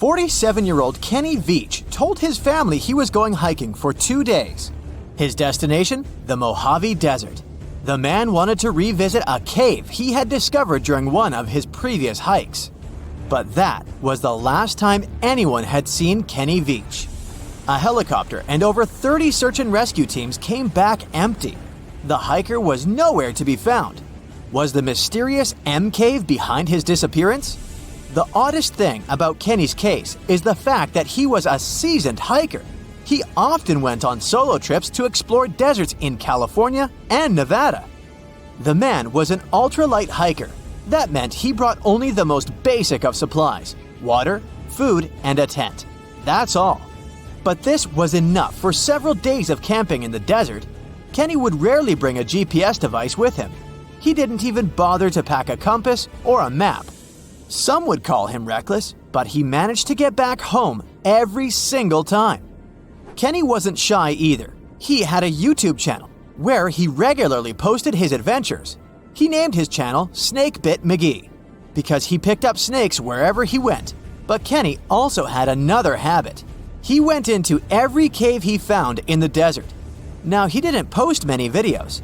47-year-old Kenny Veach told his family he was going hiking for 2 days. His destination? The Mojave Desert. The man wanted to revisit a cave he had discovered during one of his previous hikes. But that was the last time anyone had seen Kenny Veach. A helicopter and over 30 search and rescue teams came back empty. The hiker was nowhere to be found. Was the mysterious M Cave behind his disappearance? The oddest thing about Kenny's case is the fact that he was a seasoned hiker. He often went on solo trips to explore deserts in California and Nevada. The man was an ultralight hiker. That meant he brought only the most basic of supplies: water, food, and a tent. That's all. But this was enough for several days of camping in the desert. Kenny would rarely bring a GPS device with him. He didn't even bother to pack a compass or a map. Some would call him reckless, but he managed to get back home every single time. Kenny wasn't shy either. He had a YouTube channel where he regularly posted his adventures. He named his channel Snakebit McGee because he picked up snakes wherever he went. But Kenny also had another habit. He went into every cave he found in the desert. Now, he didn't post many videos.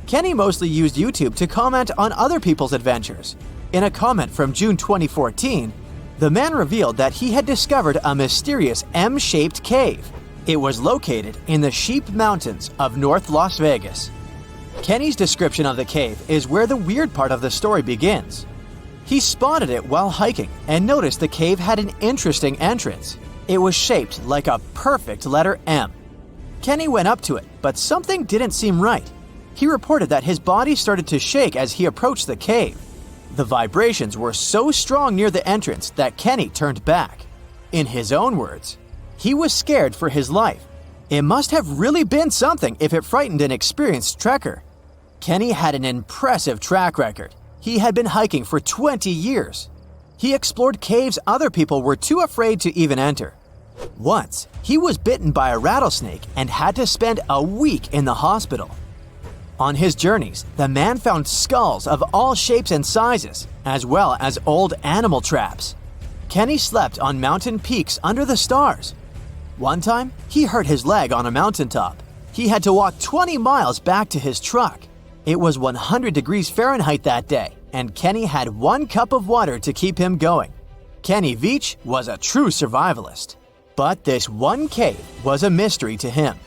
Kenny mostly used YouTube to comment on other people's adventures. In a comment from June 2014, the man revealed that he had discovered a mysterious M-shaped cave. It was located in the Sheep Mountains of North Las Vegas. Kenny's description of the cave is where the weird part of the story begins. He spotted it while hiking and noticed the cave had an interesting entrance. It was shaped like a perfect letter M. Kenny went up to it, but something didn't seem right. He reported that his body started to shake as he approached the cave. The vibrations were so strong near the entrance that Kenny turned back. In his own words, he was scared for his life. It must have really been something if it frightened an experienced trekker. Kenny had an impressive track record. He had been hiking for 20 years. He explored caves other people were too afraid to even enter. Once, he was bitten by a rattlesnake and had to spend a week in the hospital. On his journeys, the man found skulls of all shapes and sizes, as well as old animal traps. Kenny slept on mountain peaks under the stars. One time, he hurt his leg on a mountaintop. He had to walk 20 miles back to his truck. It was 100 degrees Fahrenheit that day, and Kenny had 1 cup of water to keep him going. Kenny Veach was a true survivalist. But this one cave was a mystery to him.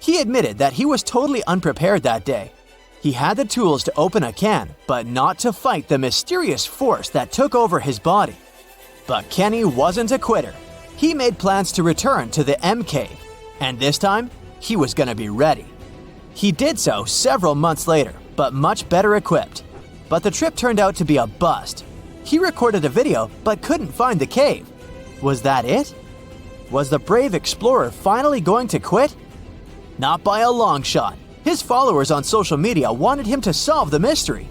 He admitted that he was totally unprepared that day. He had the tools to open a can, but not to fight the mysterious force that took over his body. But Kenny wasn't a quitter. He made plans to return to the M Cave, and this time, he was going to be ready. He did so several months later, but much better equipped. But the trip turned out to be a bust. He recorded a video, but couldn't find the cave. Was that it? Was the brave explorer finally going to quit? Not by a long shot. His followers on social media wanted him to solve the mystery.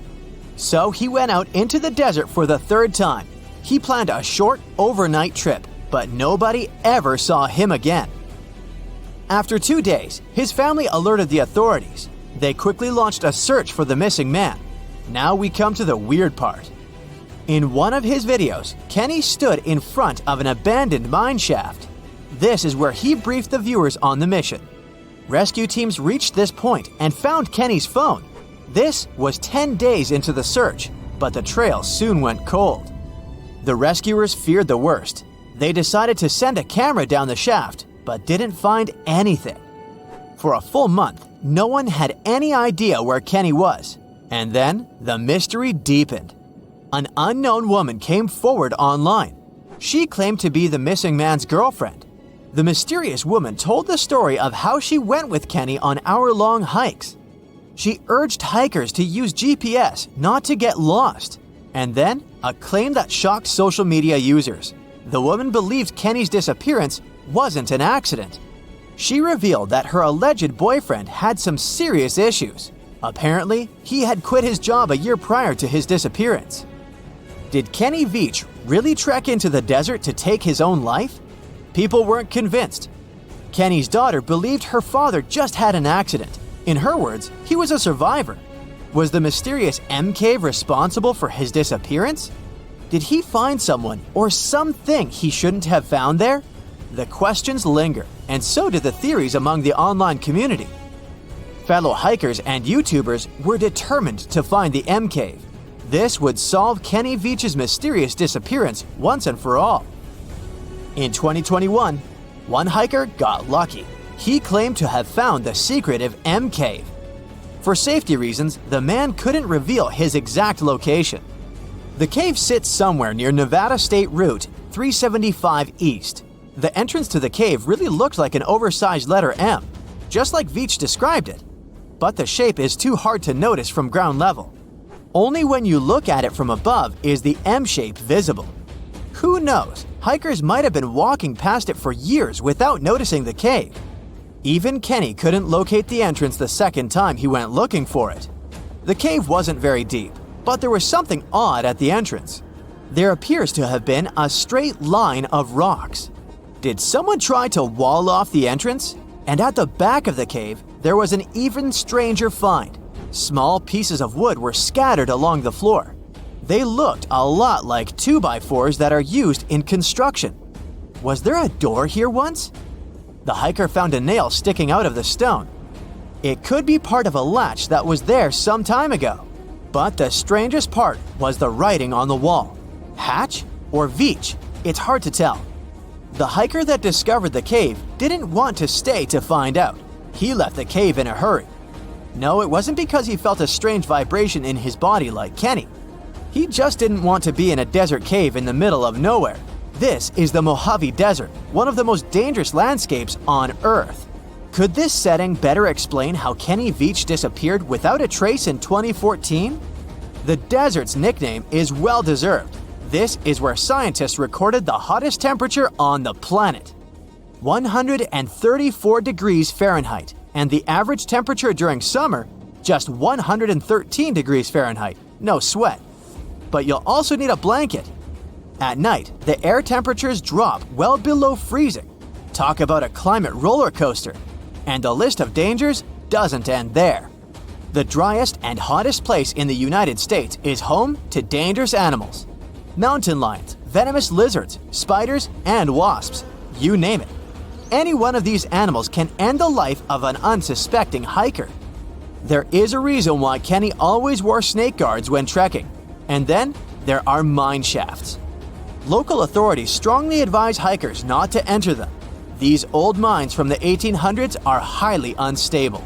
So he went out into the desert for the 3rd time. He planned a short, overnight trip, but nobody ever saw him again. After 2 days, his family alerted the authorities. They quickly launched a search for the missing man. Now we come to the weird part. In one of his videos, Kenny stood in front of an abandoned mine shaft. This is where he briefed the viewers on the mission. Rescue teams reached this point and found Kenny's phone. This was 10 days into the search, but the trail soon went cold. The rescuers feared the worst. They decided to send a camera down the shaft, but didn't find anything. For a full month, no one had any idea where Kenny was. And then, the mystery deepened. An unknown woman came forward online. She claimed to be the missing man's girlfriend. The mysterious woman told the story of how she went with Kenny on hour-long hikes. She urged hikers to use GPS not to get lost. And then, a claim that shocked social media users. The woman believed Kenny's disappearance wasn't an accident. She revealed that her alleged boyfriend had some serious issues. Apparently, he had quit his job a year prior to his disappearance. Did Kenny Veach really trek into the desert to take his own life? People weren't convinced. Kenny's daughter believed her father just had an accident. In her words, he was a survivor. Was the mysterious M Cave responsible for his disappearance? Did he find someone or something he shouldn't have found there? The questions linger, and so do the theories among the online community. Fellow hikers and YouTubers were determined to find the M Cave. This would solve Kenny Veach's mysterious disappearance once and for all. In 2021, one hiker got lucky. He claimed to have found the secretive M Cave. For safety reasons, the man couldn't reveal his exact location. The cave sits somewhere near Nevada State Route 375 East. The entrance to the cave really looked like an oversized letter M, just like Veach described it. But the shape is too hard to notice from ground level. Only when you look at it from above is the M shape visible. Who knows, hikers might have been walking past it for years without noticing the cave. Even Kenny couldn't locate the entrance the second time he went looking for it. The cave wasn't very deep, but there was something odd at the entrance. There appears to have been a straight line of rocks. Did someone try to wall off the entrance? And at the back of the cave, there was an even stranger find. Small pieces of wood were scattered along the floor. They looked a lot like 2x4s that are used in construction. Was there a door here once? The hiker found a nail sticking out of the stone. It could be part of a latch that was there some time ago. But the strangest part was the writing on the wall. Hatch or Veach? It's hard to tell. The hiker that discovered the cave didn't want to stay to find out. He left the cave in a hurry. No, it wasn't because he felt a strange vibration in his body like Kenny. He just didn't want to be in a desert cave in the middle of nowhere. This is the Mojave Desert, one of the most dangerous landscapes on Earth. Could this setting better explain how Kenny Veach disappeared without a trace in 2014? The desert's nickname is well-deserved. This is where scientists recorded the hottest temperature on the planet. 134 degrees Fahrenheit, and the average temperature during summer, just 113 degrees Fahrenheit, no sweat. But you'll also need a blanket. At night, the air temperatures drop well below freezing. Talk about a climate roller coaster. And the list of dangers doesn't end there. The driest and hottest place in the United States is home to dangerous animals. Mountain lions, venomous lizards, spiders, and wasps. You name it. Any one of these animals can end the life of an unsuspecting hiker. There is a reason why Kenny always wore snake guards when trekking. And then there are mine shafts. Local authorities strongly advise hikers not to enter them. These old mines from the 1800s are highly unstable.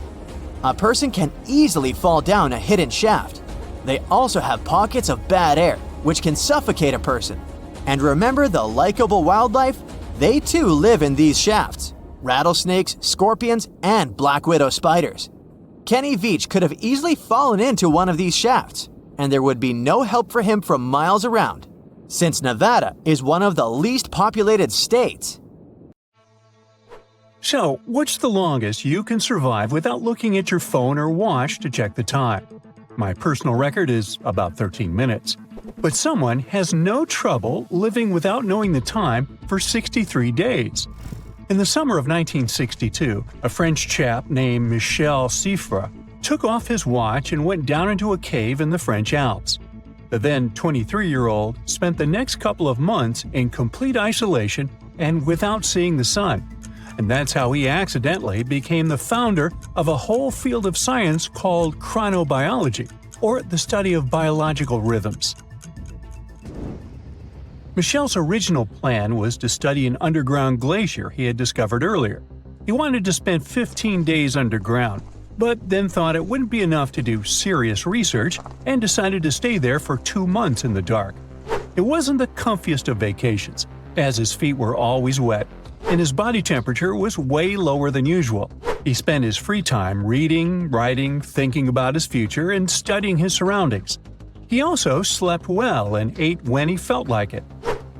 A person can easily fall down a hidden shaft. They also have pockets of bad air, which can suffocate a person. And remember the likable wildlife? They too live in these shafts. Rattlesnakes, scorpions, and black widow spiders. Kenny Veach could have easily fallen into one of these shafts, and there would be no help for him from miles around, since Nevada is one of the least populated states. So, what's the longest you can survive without looking at your phone or watch to check the time? My personal record is about 13 minutes. But someone has no trouble living without knowing the time for 63 days. In the summer of 1962, a French chap named Michel Siffre took off his watch and went down into a cave in the French Alps. The then 23-year-old spent the next couple of months in complete isolation and without seeing the sun. And that's how he accidentally became the founder of a whole field of science called chronobiology, or the study of biological rhythms. Michel's original plan was to study an underground glacier he had discovered earlier. He wanted to spend 15 days underground, but then thought it wouldn't be enough to do serious research and decided to stay there for 2 months in the dark. It wasn't the comfiest of vacations, as his feet were always wet, and his body temperature was way lower than usual. He spent his free time reading, writing, thinking about his future, and studying his surroundings. He also slept well and ate when he felt like it.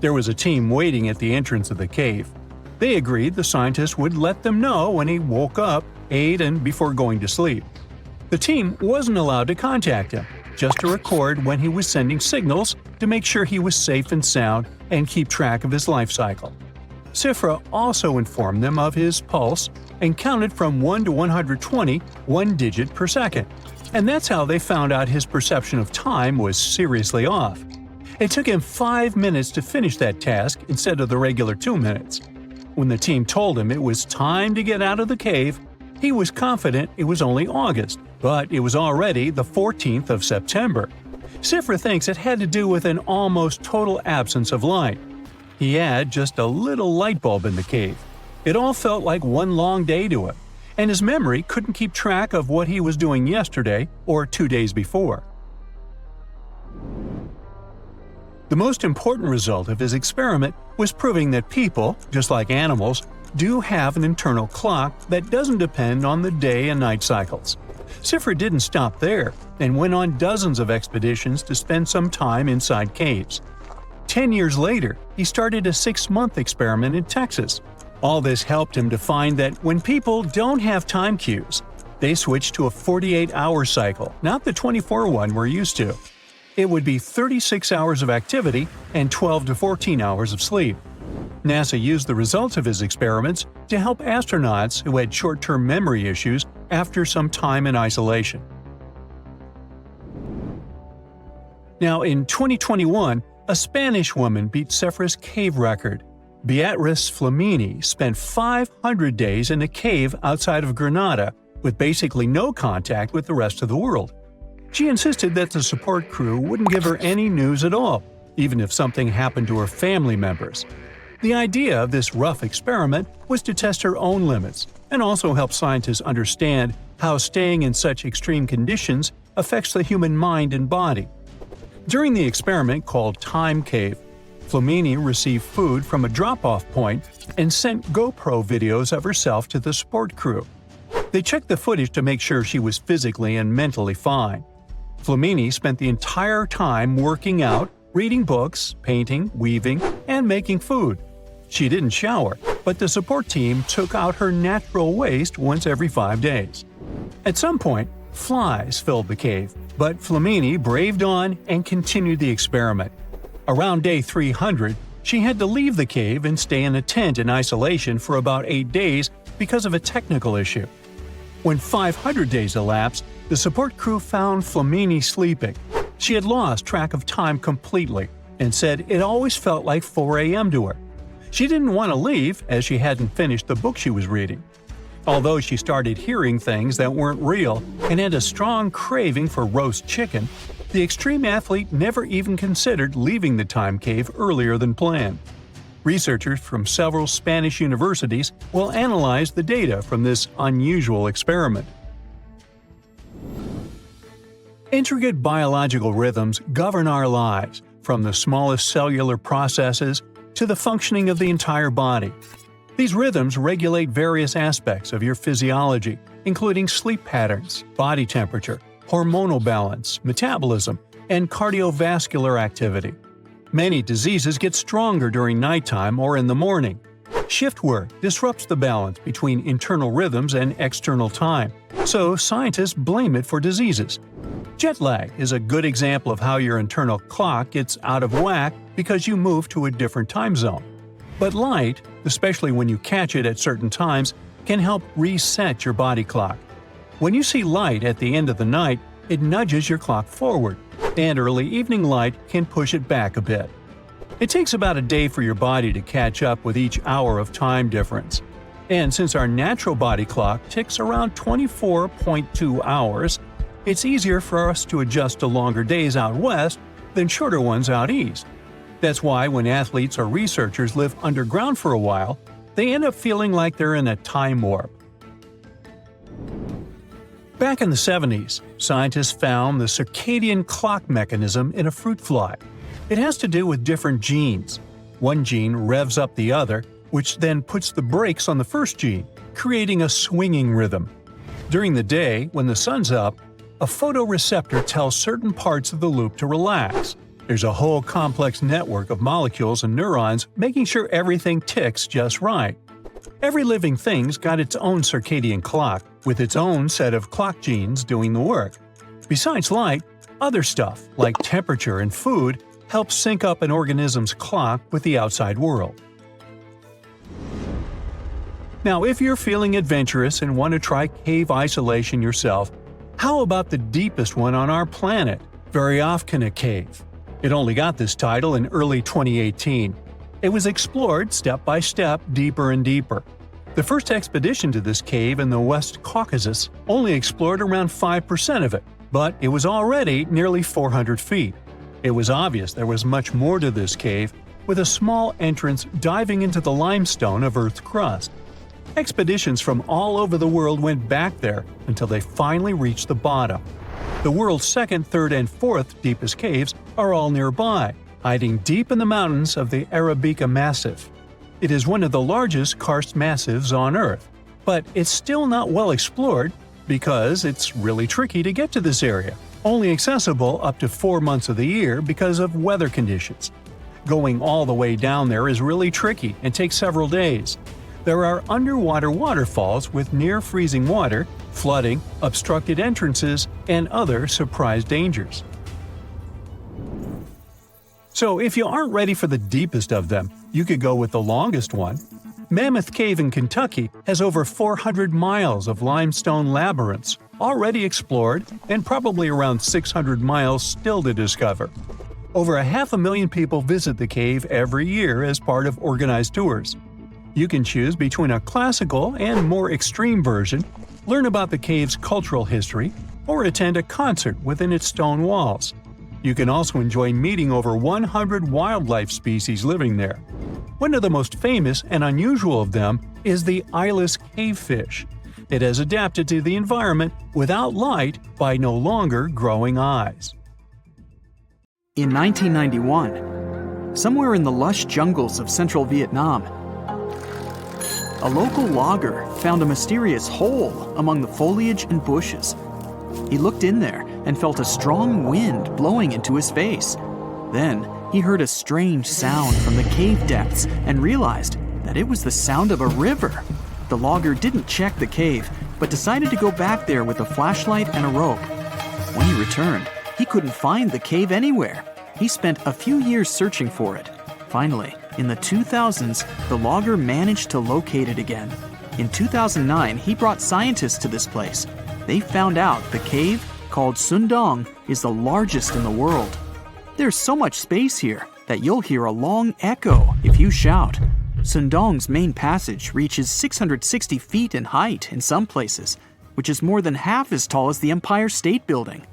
There was a team waiting at the entrance of the cave. They agreed the scientist would let them know when he woke up, ate, and before going to sleep. The team wasn't allowed to contact him, just to record when he was sending signals to make sure he was safe and sound and keep track of his life cycle. Siffre also informed them of his pulse and counted from 1 to 120, 1 digit per second. And that's how they found out his perception of time was seriously off. It took him 5 minutes to finish that task instead of the regular 2 minutes. When the team told him it was time to get out of the cave, he was confident it was only August, but it was already the 14th of September. Sifra thinks it had to do with an almost total absence of light. He had just a little light bulb in the cave. It all felt like one long day to him, and his memory couldn't keep track of what he was doing yesterday or 2 days before. The most important result of his experiment was proving that people, just like animals, do have an internal clock that doesn't depend on the day and night cycles. Sifra didn't stop there and went on dozens of expeditions to spend some time inside caves. 10 years later, he started a 6-month experiment in Texas. All this helped him to find that when people don't have time cues, they switch to a 48-hour cycle, not the 24 one we're used to. It would be 36 hours of activity and 12 to 14 hours of sleep. NASA used the results of his experiments to help astronauts who had short-term memory issues after some time in isolation. Now, in 2021, a Spanish woman beat Sifra's cave record. Beatriz Flamini spent 500 days in a cave outside of Granada with basically no contact with the rest of the world. She insisted that the support crew wouldn't give her any news at all, even if something happened to her family members. The idea of this rough experiment was to test her own limits and also help scientists understand how staying in such extreme conditions affects the human mind and body. During the experiment called Time Cave, Flamini received food from a drop-off point and sent GoPro videos of herself to the support crew. They checked the footage to make sure she was physically and mentally fine. Flamini spent the entire time working out, reading books, painting, weaving, and making food. She didn't shower, but the support team took out her natural waste once every 5 days. At some point, flies filled the cave, but Flamini braved on and continued the experiment. Around day 300, she had to leave the cave and stay in a tent in isolation for about 8 days because of a technical issue. When 500 days elapsed, the support crew found Flamini sleeping. She had lost track of time completely and said it always felt like 4 a.m. to her. She didn't want to leave as she hadn't finished the book she was reading. Although she started hearing things that weren't real and had a strong craving for roast chicken, the extreme athlete never even considered leaving the time cave earlier than planned. Researchers from several Spanish universities will analyze the data from this unusual experiment. Intricate biological rhythms govern our lives, from the smallest cellular processes to the functioning of the entire body. These rhythms regulate various aspects of your physiology, including sleep patterns, body temperature, hormonal balance, metabolism, and cardiovascular activity. Many diseases get stronger during nighttime or in the morning. Shift work disrupts the balance between internal rhythms and external time, so scientists blame it for diseases. Jet lag is a good example of how your internal clock gets out of whack because you move to a different time zone. But light, especially when you catch it at certain times, can help reset your body clock. When you see light at the end of the night, it nudges your clock forward, and early evening light can push it back a bit. It takes about a day for your body to catch up with each hour of time difference. And since our natural body clock ticks around 24.2 hours, it's easier for us to adjust to longer days out west than shorter ones out east. That's why when athletes or researchers live underground for a while, they end up feeling like they're in a time warp. Back in the 70s, scientists found the circadian clock mechanism in a fruit fly. It has to do with different genes. One gene revs up the other, which then puts the brakes on the first gene, creating a swinging rhythm. During the day, when the sun's up, a photoreceptor tells certain parts of the loop to relax. There's a whole complex network of molecules and neurons making sure everything ticks just right. Every living thing's got its own circadian clock, with its own set of clock genes doing the work. Besides light, other stuff, like temperature and food, helps sync up an organism's clock with the outside world. Now, if you're feeling adventurous and want to try cave isolation yourself, how about the deepest one on our planet, Vanishes Cave? It only got this title in early 2018. It was explored step by step, deeper and deeper. The first expedition to this cave in the West Caucasus only explored around 5% of it, but it was already nearly 400 feet. It was obvious there was much more to this cave, with a small entrance diving into the limestone of Earth's crust. Expeditions from all over the world went back there until they finally reached the bottom. The world's second, third, and fourth deepest caves are all nearby, hiding deep in the mountains of the Arabica Massif. It is one of the largest karst massives on Earth, but it's still not well explored because it's really tricky to get to this area, only accessible up to 4 months of the year because of weather conditions. Going all the way down there is really tricky and takes several days. There are underwater waterfalls with near-freezing water, flooding, obstructed entrances, and other surprise dangers. So if you aren't ready for the deepest of them, you could go with the longest one. Mammoth Cave in Kentucky has over 400 miles of limestone labyrinths already explored and probably around 600 miles still to discover. Over 500,000 people visit the cave every year as part of organized tours. You can choose between a classical and more extreme version, learn about the cave's cultural history, or attend a concert within its stone walls. You can also enjoy meeting over 100 wildlife species living there. One of the most famous and unusual of them is the eyeless cavefish. It has adapted to the environment without light by no longer growing eyes. In 1991, somewhere in the lush jungles of central Vietnam, a local logger found a mysterious hole among the foliage and bushes. He looked in there and felt a strong wind blowing into his face. Then he heard a strange sound from the cave depths and realized that it was the sound of a river. The logger didn't check the cave, but decided to go back there with a flashlight and a rope. When he returned, he couldn't find the cave anywhere. He spent a few years searching for it. Finally, in the 2000s, the logger managed to locate it again. In 2009, he brought scientists to this place. They found out the cave, called Son Doong, is the largest in the world. There's so much space here that you'll hear a long echo if you shout. Son Doong's main passage reaches 660 feet in height in some places, which is more than half as tall as the Empire State Building.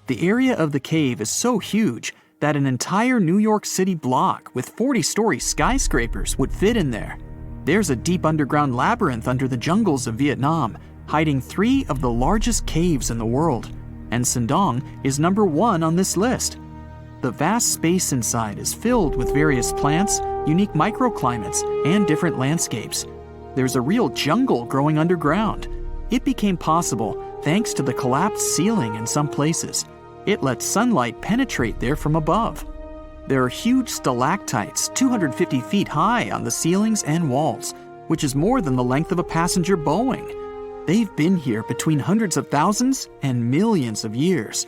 The area of the cave is so huge that an entire New York City block with 40-story skyscrapers would fit in there. There's a deep underground labyrinth under the jungles of Vietnam, hiding 3 of the largest caves in the world, and Son Doong is number 1 on this list. The vast space inside is filled with various plants, unique microclimates, and different landscapes. There's a real jungle growing underground. It became possible thanks to the collapsed ceiling in some places. It lets sunlight penetrate there from above. There are huge stalactites 250 feet high on the ceilings and walls, which is more than the length of a passenger Boeing. They've been here between hundreds of thousands and millions of years.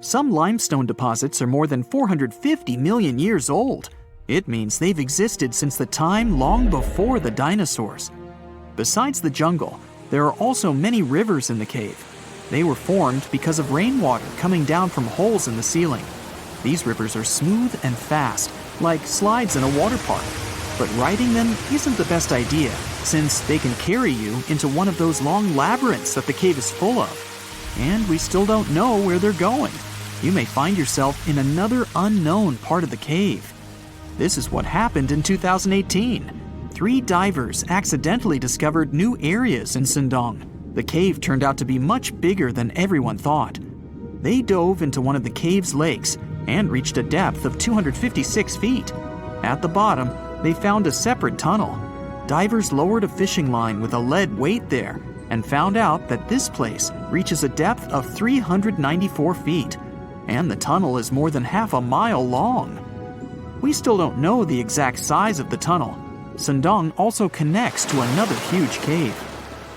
Some limestone deposits are more than 450 million years old. It means they've existed since the time long before the dinosaurs. Besides the jungle, there are also many rivers in the cave. They were formed because of rainwater coming down from holes in the ceiling. These rivers are smooth and fast, like slides in a water park. But riding them isn't the best idea, since they can carry you into one of those long labyrinths that the cave is full of. And we still don't know where they're going. You may find yourself in another unknown part of the cave. This is what happened in 2018. 3 divers accidentally discovered new areas in Son Doong. The cave turned out to be much bigger than everyone thought. They dove into one of the cave's lakes and reached a depth of 256 feet. At the bottom, they found a separate tunnel. Divers lowered a fishing line with a lead weight there and found out that this place reaches a depth of 394 feet, and the tunnel is more than half a mile long. We still don't know the exact size of the tunnel. Son Doong also connects to another huge cave.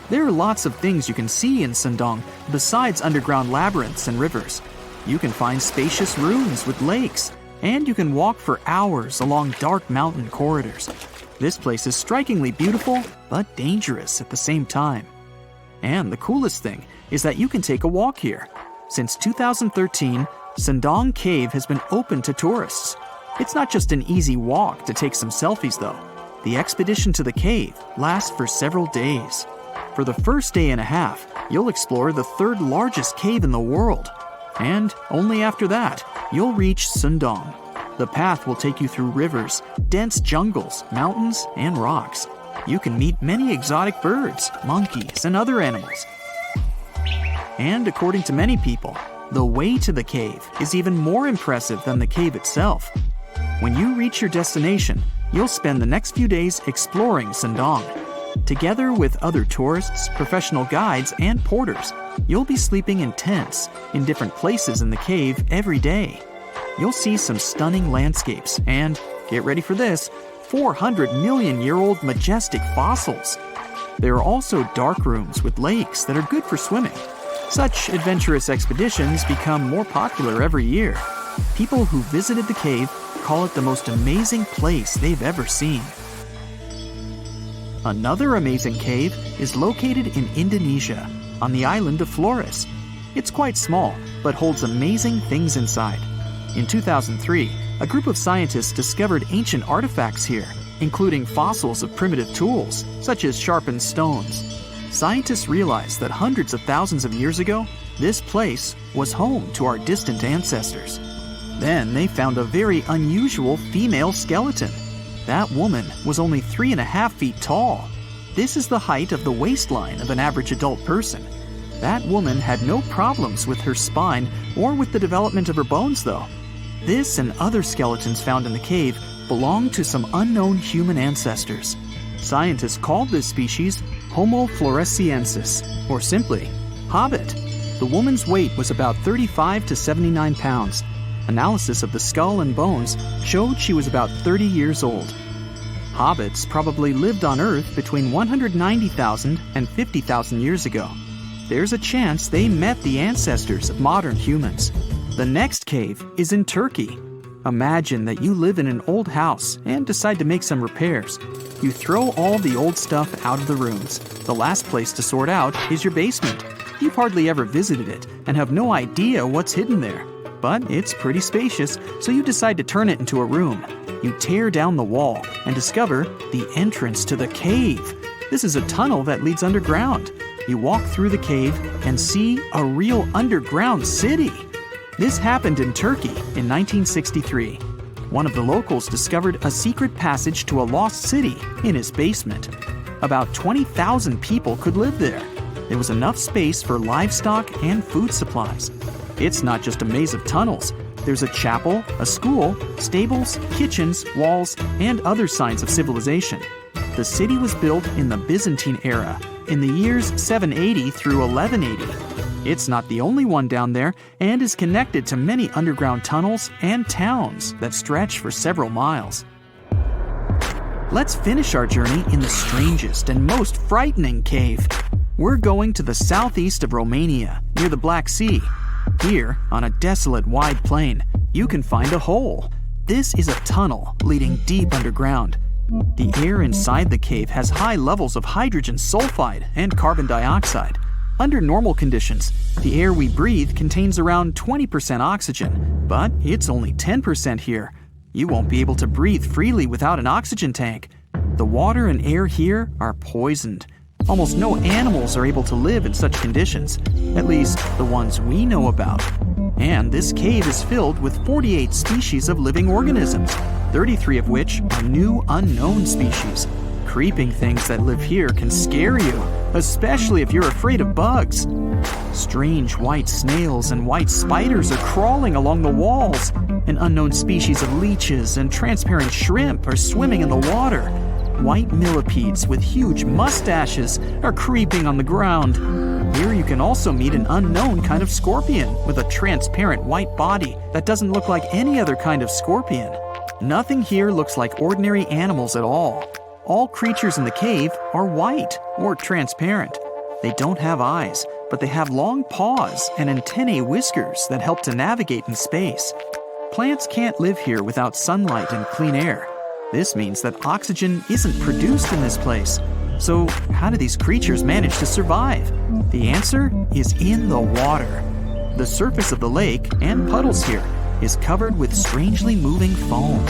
There are lots of things you can see in Son Doong besides underground labyrinths and rivers. You can find spacious ruins with lakes, and you can walk for hours along dark mountain corridors. This place is strikingly beautiful, but dangerous at the same time. And the coolest thing is that you can take a walk here. Since 2013, Son Doong Cave has been open to tourists. It's not just an easy walk to take some selfies, though. The expedition to the cave lasts for several days. For the first day and a half, you'll explore the third largest cave in the world. And only after that, you'll reach Son Doong. The path will take you through rivers, dense jungles, mountains, and rocks. You can meet many exotic birds, monkeys, and other animals. And according to many people, the way to the cave is even more impressive than the cave itself. When you reach your destination, you'll spend the next few days exploring Son Doong. Together with other tourists, professional guides, and porters, you'll be sleeping in tents in different places in the cave every day. You'll see some stunning landscapes and, get ready for this, 400-million-year-old majestic fossils. There are also dark rooms with lakes that are good for swimming. Such adventurous expeditions become more popular every year. People who visited the cave call it the most amazing place they've ever seen. Another amazing cave is located in Indonesia, on the island of Flores. It's quite small, but holds amazing things inside. In 2003, a group of scientists discovered ancient artifacts here, including fossils of primitive tools, such as sharpened stones. Scientists realized that hundreds of thousands of years ago, this place was home to our distant ancestors. Then they found a very unusual female skeleton. That woman was only 3.5 feet tall. This is the height of the waistline of an average adult person. That woman had no problems with her spine or with the development of her bones, though. This and other skeletons found in the cave belong to some unknown human ancestors. Scientists called this species Homo floresiensis, or simply, Hobbit. The woman's weight was about 35 to 79 pounds. Analysis of the skull and bones showed she was about 30 years old. Hobbits probably lived on Earth between 190,000 and 50,000 years ago. There's a chance they met the ancestors of modern humans. The next cave is in Turkey. Imagine that you live in an old house and decide to make some repairs. You throw all the old stuff out of the rooms. The last place to sort out is your basement. You've hardly ever visited it and have no idea what's hidden there. But it's pretty spacious, so you decide to turn it into a room. You tear down the wall and discover the entrance to the cave. This is a tunnel that leads underground. You walk through the cave and see a real underground city. This happened in Turkey in 1963. One of the locals discovered a secret passage to a lost city in his basement. About 20,000 people could live there. There was enough space for livestock and food supplies. It's not just a maze of tunnels. There's a chapel, a school, stables, kitchens, walls, and other signs of civilization. The city was built in the Byzantine era, in the years 780 through 1180. It's not the only one down there and is connected to many underground tunnels and towns that stretch for several miles. Let's finish our journey in the strangest and most frightening cave. We're going to the southeast of Romania, near the Black Sea. Here, on a desolate wide plain, you can find a hole. This is a tunnel leading deep underground. The air inside the cave has high levels of hydrogen sulfide and carbon dioxide. Under normal conditions, the air we breathe contains around 20% oxygen, but it's only 10% here. You won't be able to breathe freely without an oxygen tank. The water and air here are poisoned. Almost no animals are able to live in such conditions, at least the ones we know about. And this cave is filled with 48 species of living organisms, 33 of which are new unknown species. Creeping things that live here can scare you, especially if you're afraid of bugs. Strange white snails and white spiders are crawling along the walls. An unknown species of leeches and transparent shrimp are swimming in the water. White millipedes with huge mustaches are creeping on the ground. Here you can also meet an unknown kind of scorpion with a transparent white body that doesn't look like any other kind of scorpion. Nothing here looks like ordinary animals at all. All creatures in the cave are white or transparent. They don't have eyes, but they have long paws and antennae whiskers that help to navigate in space. Plants can't live here without sunlight and clean air. This means that oxygen isn't produced in this place. So how do these creatures manage to survive? The answer is in the water. The surface of the lake, and puddles here, is covered with strangely moving foam.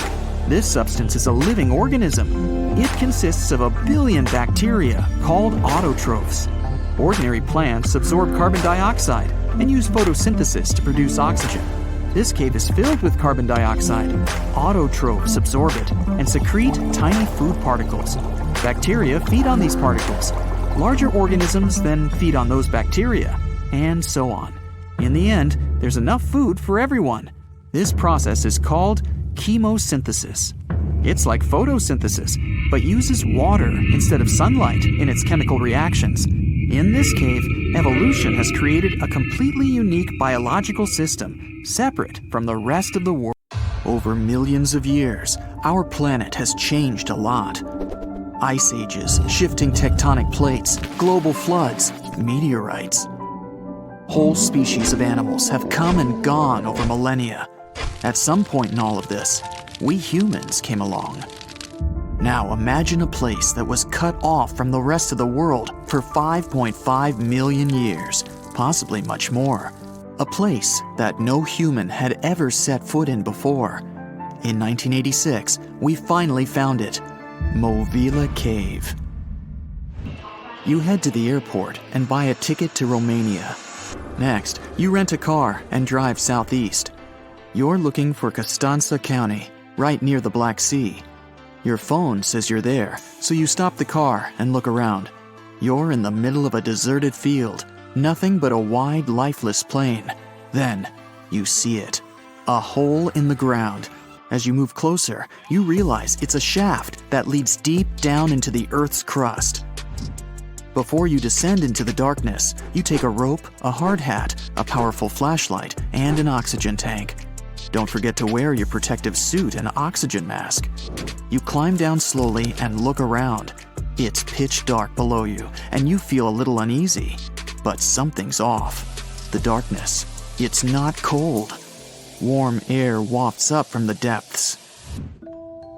This substance is a living organism. It consists of 1 billion bacteria called autotrophs. Ordinary plants absorb carbon dioxide and use photosynthesis to produce oxygen. This cave is filled with carbon dioxide. Autotrophs absorb it and secrete tiny food particles. Bacteria feed on these particles. Larger organisms then feed on those bacteria, and so on. In the end, there's enough food for everyone. This process is called chemosynthesis. It's like photosynthesis, but uses water instead of sunlight in its chemical reactions. In this cave, evolution has created a completely unique biological system, separate from the rest of the world. Over millions of years, our planet has changed a lot. Ice ages, shifting tectonic plates, global floods, meteorites. Whole species of animals have come and gone over millennia. At some point in all of this, we humans came along. Now imagine a place that was cut off from the rest of the world for 5.5 million years, possibly much more. A place that no human had ever set foot in before. In 1986, we finally found it, Movile Cave. You head to the airport and buy a ticket to Romania. Next, you rent a car and drive southeast. You're looking for Constanța County, right near the Black Sea. Your phone says you're there, so you stop the car and look around. You're in the middle of a deserted field, nothing but a wide, lifeless plain. Then, you see it. A hole in the ground. As you move closer, you realize it's a shaft that leads deep down into the Earth's crust. Before you descend into the darkness, you take a rope, a hard hat, a powerful flashlight, and an oxygen tank. Don't forget to wear your protective suit and oxygen mask. You climb down slowly and look around. It's pitch dark below you, and you feel a little uneasy. But something's off. The darkness. It's not cold. Warm air wafts up from the depths.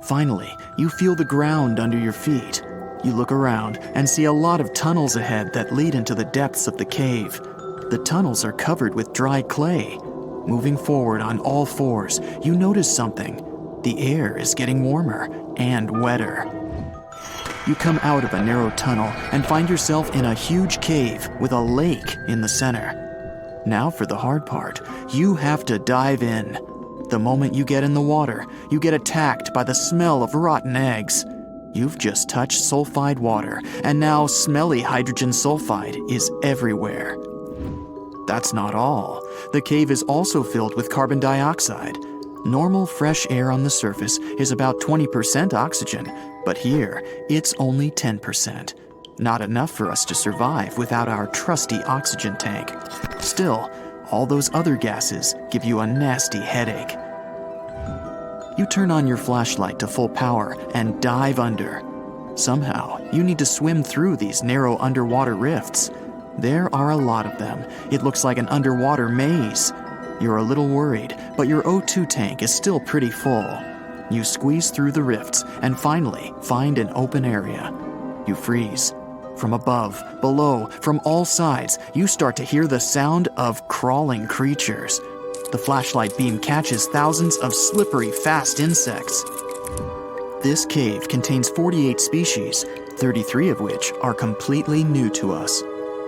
Finally, you feel the ground under your feet. You look around and see a lot of tunnels ahead that lead into the depths of the cave. The tunnels are covered with dry clay. Moving forward on all fours, you notice something. The air is getting warmer and wetter. You come out of a narrow tunnel and find yourself in a huge cave with a lake in the center. Now for the hard part, you have to dive in. The moment you get in the water, you get attacked by the smell of rotten eggs. You've just touched sulfide water, and now smelly hydrogen sulfide is everywhere. That's not all. The cave is also filled with carbon dioxide. Normal fresh air on the surface is about 20% oxygen, but here it's only 10%. Not enough for us to survive without our trusty oxygen tank. Still, all those other gases give you a nasty headache. You turn on your flashlight to full power and dive under. Somehow, you need to swim through these narrow underwater rifts. There are a lot of them. It looks like an underwater maze. You're a little worried, but your O2 tank is still pretty full. You squeeze through the rifts and finally find an open area. You freeze. From above, below, from all sides, you start to hear the sound of crawling creatures. The flashlight beam catches thousands of slippery, fast insects. This cave contains 48 species, 33 of which are completely new to us.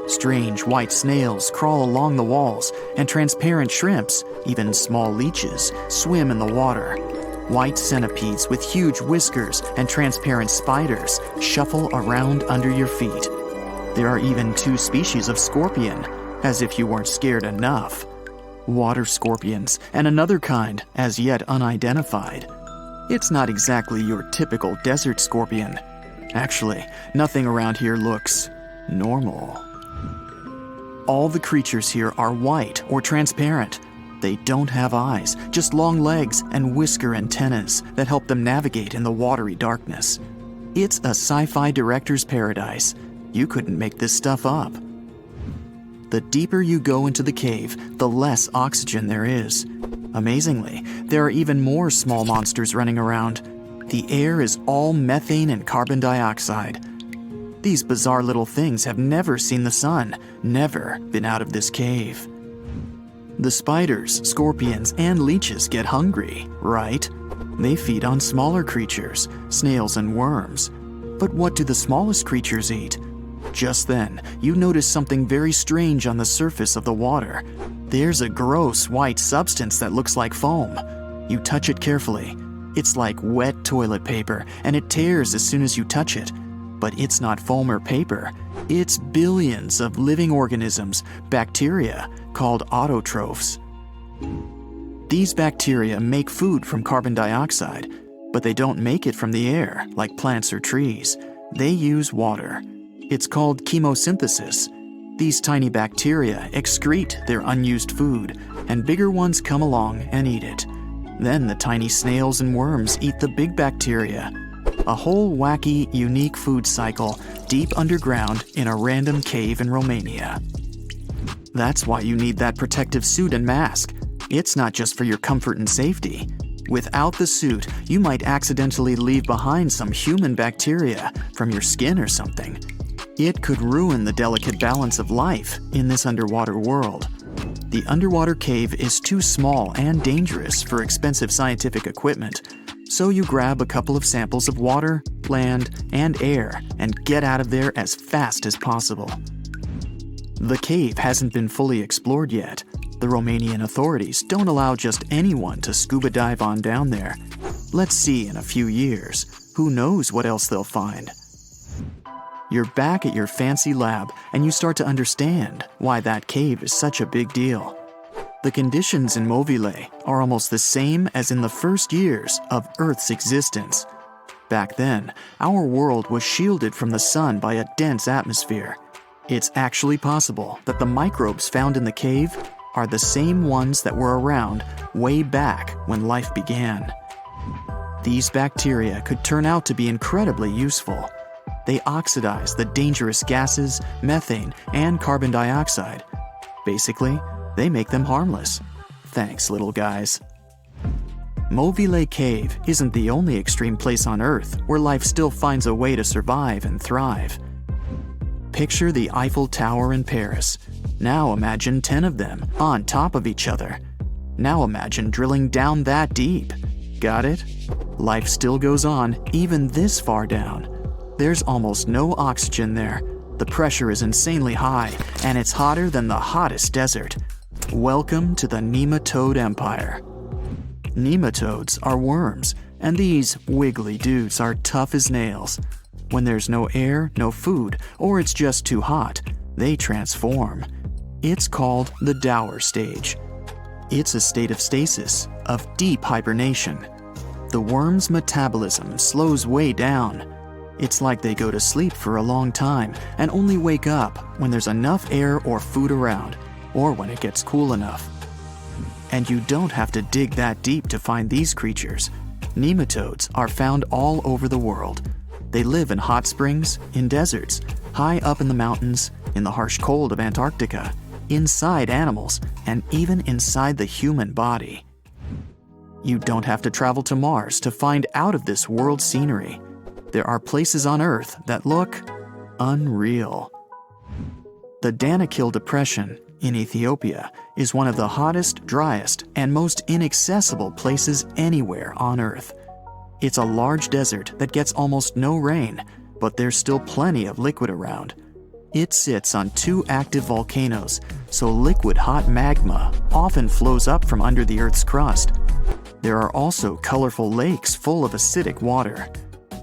Strange white snails crawl along the walls, and transparent shrimps, even small leeches, swim in the water. White centipedes with huge whiskers and transparent spiders shuffle around under your feet. There are even 2 species of scorpion, as if you weren't scared enough. Water scorpions, and another kind, as yet unidentified. It's not exactly your typical desert scorpion. Actually, nothing around here looks normal. All the creatures here are white or transparent. They don't have eyes, just long legs and whisker antennas that help them navigate in the watery darkness. It's a sci-fi director's paradise. You couldn't make this stuff up. The deeper you go into the cave, the less oxygen there is. Amazingly, there are even more small monsters running around. The air is all methane and carbon dioxide. These bizarre little things have never seen the sun, never been out of this cave. The spiders, scorpions, and leeches get hungry, right? They feed on smaller creatures, snails and worms. But what do the smallest creatures eat? Just then, you notice something very strange on the surface of the water. There's a gross white substance that looks like foam. You touch it carefully. It's like wet toilet paper, and it tears as soon as you touch it. But it's not foam or paper. It's billions of living organisms, bacteria, called autotrophs. These bacteria make food from carbon dioxide, but they don't make it from the air like plants or trees. They use water. It's called chemosynthesis. These tiny bacteria excrete their unused food, and bigger ones come along and eat it. Then the tiny snails and worms eat the big bacteria. A whole wacky, unique food cycle deep underground in a random cave in Romania. That's why you need that protective suit and mask. It's not just for your comfort and safety. Without the suit, you might accidentally leave behind some human bacteria from your skin or something. It could ruin the delicate balance of life in this underwater world. The underwater cave is too small and dangerous for expensive scientific equipment, so you grab a couple of samples of water, land, and air and get out of there as fast as possible. The cave hasn't been fully explored yet. The Romanian authorities don't allow just anyone to scuba dive on down there. Let's see in a few years. Who knows what else they'll find? You're back at your fancy lab, and you start to understand why that cave is such a big deal. The conditions in Movile are almost the same as in the first years of Earth's existence. Back then, our world was shielded from the sun by a dense atmosphere. It's actually possible that the microbes found in the cave are the same ones that were around way back when life began. These bacteria could turn out to be incredibly useful. They oxidize the dangerous gases, methane, and carbon dioxide. Basically, they make them harmless. Thanks, little guys. Movile Cave isn't the only extreme place on Earth where life still finds a way to survive and thrive. Picture the Eiffel Tower in Paris. Now imagine 10 of them on top of each other. Now imagine drilling down that deep. Got it? Life still goes on, even this far down. There's almost no oxygen there. The pressure is insanely high, and it's hotter than the hottest desert. Welcome to the nematode empire. Nematodes are worms, and these wiggly dudes are tough as nails. When there's no air, no food, or it's just too hot, they transform. It's called the Dower stage. It's a state of stasis, of deep hibernation. The worm's metabolism slows way down. It's like they go to sleep for a long time and only wake up when there's enough air or food around, or when it gets cool enough. And you don't have to dig that deep to find these creatures. Nematodes are found all over the world. They live in hot springs, in deserts, high up in the mountains, in the harsh cold of Antarctica, inside animals, and even inside the human body. You don't have to travel to Mars to find out of this world scenery. There are places on Earth that look unreal. The Danakil Depression in Ethiopia is one of the hottest, driest, and most inaccessible places anywhere on Earth. It's a large desert that gets almost no rain, but there's still plenty of liquid around. It sits on 2 active volcanoes, so liquid hot magma often flows up from under the Earth's crust. There are also colorful lakes full of acidic water.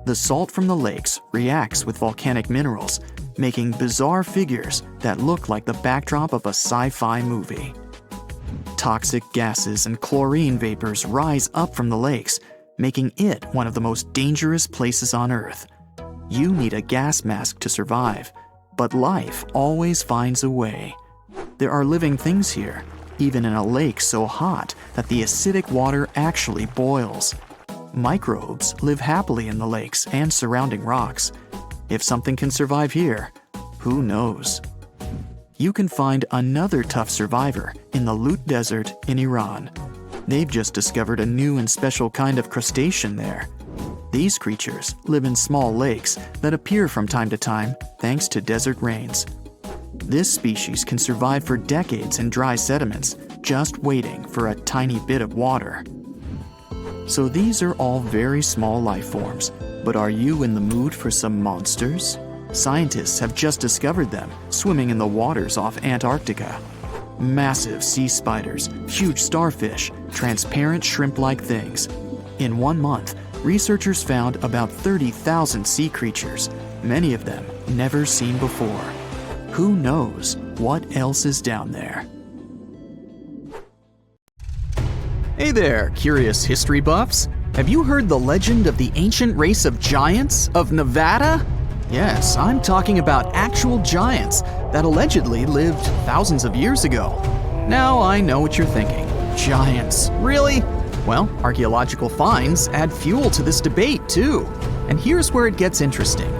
The salt from the lakes reacts with volcanic minerals, making bizarre figures that look like the backdrop of a sci-fi movie. Toxic gases and chlorine vapors rise up from the lakes, making it one of the most dangerous places on Earth. You need a gas mask to survive, but life always finds a way. There are living things here, even in a lake so hot that the acidic water actually boils. Microbes live happily in the lakes and surrounding rocks. If something can survive here, who knows? You can find another tough survivor in the Lut Desert in Iran. They've just discovered a new and special kind of crustacean there. These creatures live in small lakes that appear from time to time thanks to desert rains. This species can survive for decades in dry sediments, just waiting for a tiny bit of water. So these are all very small life forms, but are you in the mood for some monsters? Scientists have just discovered them swimming in the waters off Antarctica. Massive sea spiders, huge starfish, transparent shrimp-like things. In 1 month, researchers found about 30,000 sea creatures, many of them never seen before. Who knows what else is down there? Hey there, curious history buffs! Have you heard the legend of the ancient race of giants of Nevada? Yes, I'm talking about actual giants that allegedly lived thousands of years ago. Now I know what you're thinking. Giants, really? Well, archaeological finds add fuel to this debate too. And here's where it gets interesting.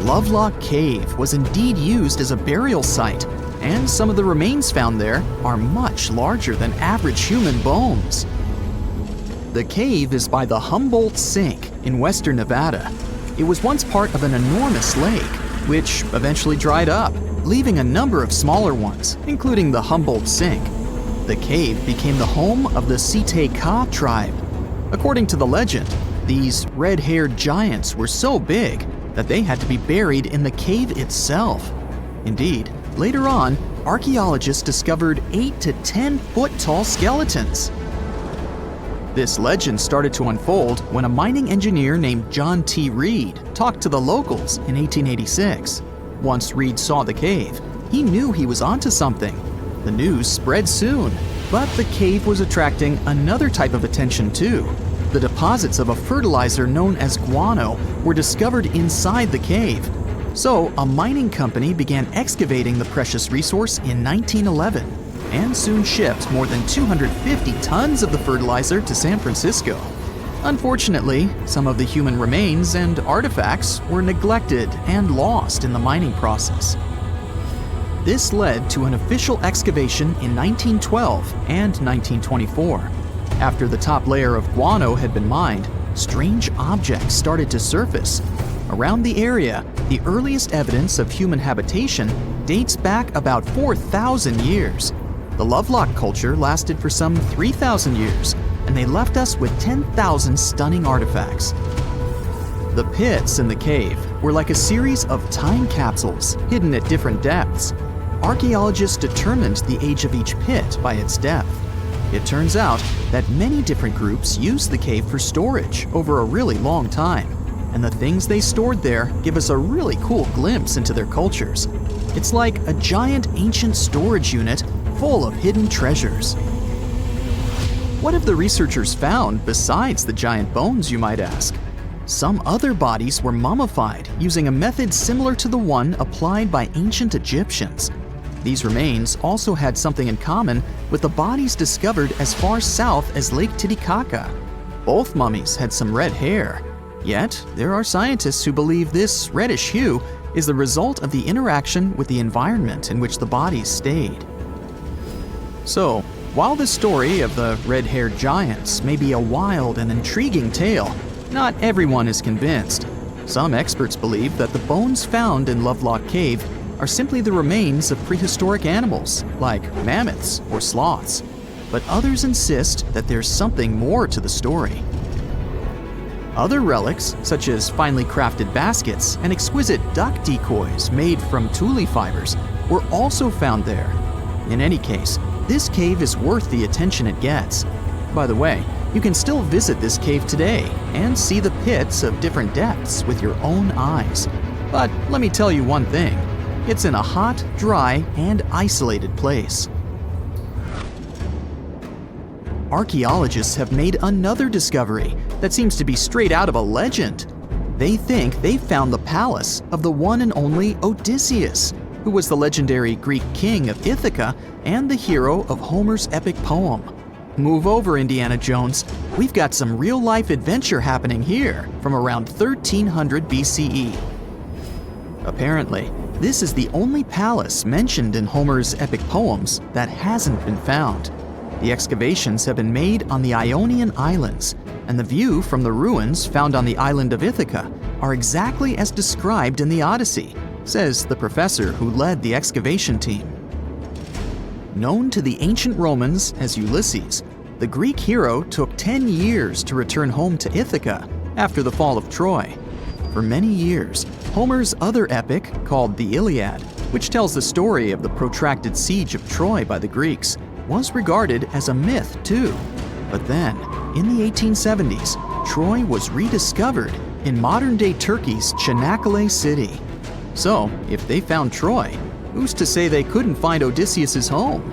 Lovelock Cave was indeed used as a burial site, and some of the remains found there are much larger than average human bones. The cave is by the Humboldt Sink in western Nevada. It was once part of an enormous lake, which eventually dried up, leaving a number of smaller ones, including the Humboldt Sink. The cave became the home of the Site-Ka tribe. According to the legend, these red-haired giants were so big that they had to be buried in the cave itself. Indeed, later on, archaeologists discovered 8 to 10 foot tall skeletons. This legend started to unfold when a mining engineer named John T. Reed talked to the locals in 1886. Once Reed saw the cave, he knew he was onto something. The news spread soon, but the cave was attracting another type of attention too. The deposits of a fertilizer known as guano were discovered inside the cave. So a mining company began excavating the precious resource in 1911 and soon shipped more than 250 tons of the fertilizer to San Francisco. Unfortunately, some of the human remains and artifacts were neglected and lost in the mining process. This led to an official excavation in 1912 and 1924. After the top layer of guano had been mined, strange objects started to surface. Around the area, the earliest evidence of human habitation dates back about 4,000 years. The Lovelock culture lasted for some 3,000 years, and they left us with 10,000 stunning artifacts. The pits in the cave were like a series of time capsules hidden at different depths. Archaeologists determined the age of each pit by its depth. It turns out that many different groups used the cave for storage over a really long time, and the things they stored there give us a really cool glimpse into their cultures. It's like a giant ancient storage unit full of hidden treasures. What have the researchers found besides the giant bones, you might ask? Some other bodies were mummified using a method similar to the one applied by ancient Egyptians. These remains also had something in common with the bodies discovered as far south as Lake Titicaca. Both mummies had some red hair. Yet, there are scientists who believe this reddish hue is the result of the interaction with the environment in which the bodies stayed. So, while the story of the red-haired giants may be a wild and intriguing tale, not everyone is convinced. Some experts believe that the bones found in Lovelock Cave are simply the remains of prehistoric animals, like mammoths or sloths. But others insist that there's something more to the story. Other relics, such as finely crafted baskets and exquisite duck decoys made from tule fibers, were also found there. In any case, this cave is worth the attention it gets. By the way, you can still visit this cave today and see the pits of different depths with your own eyes. But let me tell you one thing, it's in a hot, dry, and isolated place. Archaeologists have made another discovery that seems to be straight out of a legend. They think they found the palace of the one and only Odysseus, who was the legendary Greek king of Ithaca and the hero of Homer's epic poem. Move over, Indiana Jones. We've got some real-life adventure happening here from around 1300 BCE. Apparently, this is the only palace mentioned in Homer's epic poems that hasn't been found. The excavations have been made on the Ionian Islands, and the view from the ruins found on the island of Ithaca are exactly as described in the Odyssey. says the professor who led the excavation team. Known to the ancient Romans as Ulysses, the Greek hero took 10 years to return home to Ithaca after the fall of Troy. For many years, Homer's other epic, called the Iliad, which tells the story of the protracted siege of Troy by the Greeks, was regarded as a myth too. But then, in the 1870s, Troy was rediscovered in modern-day Turkey's Çanakkale city. So, if they found Troy, who's to say they couldn't find Odysseus' home?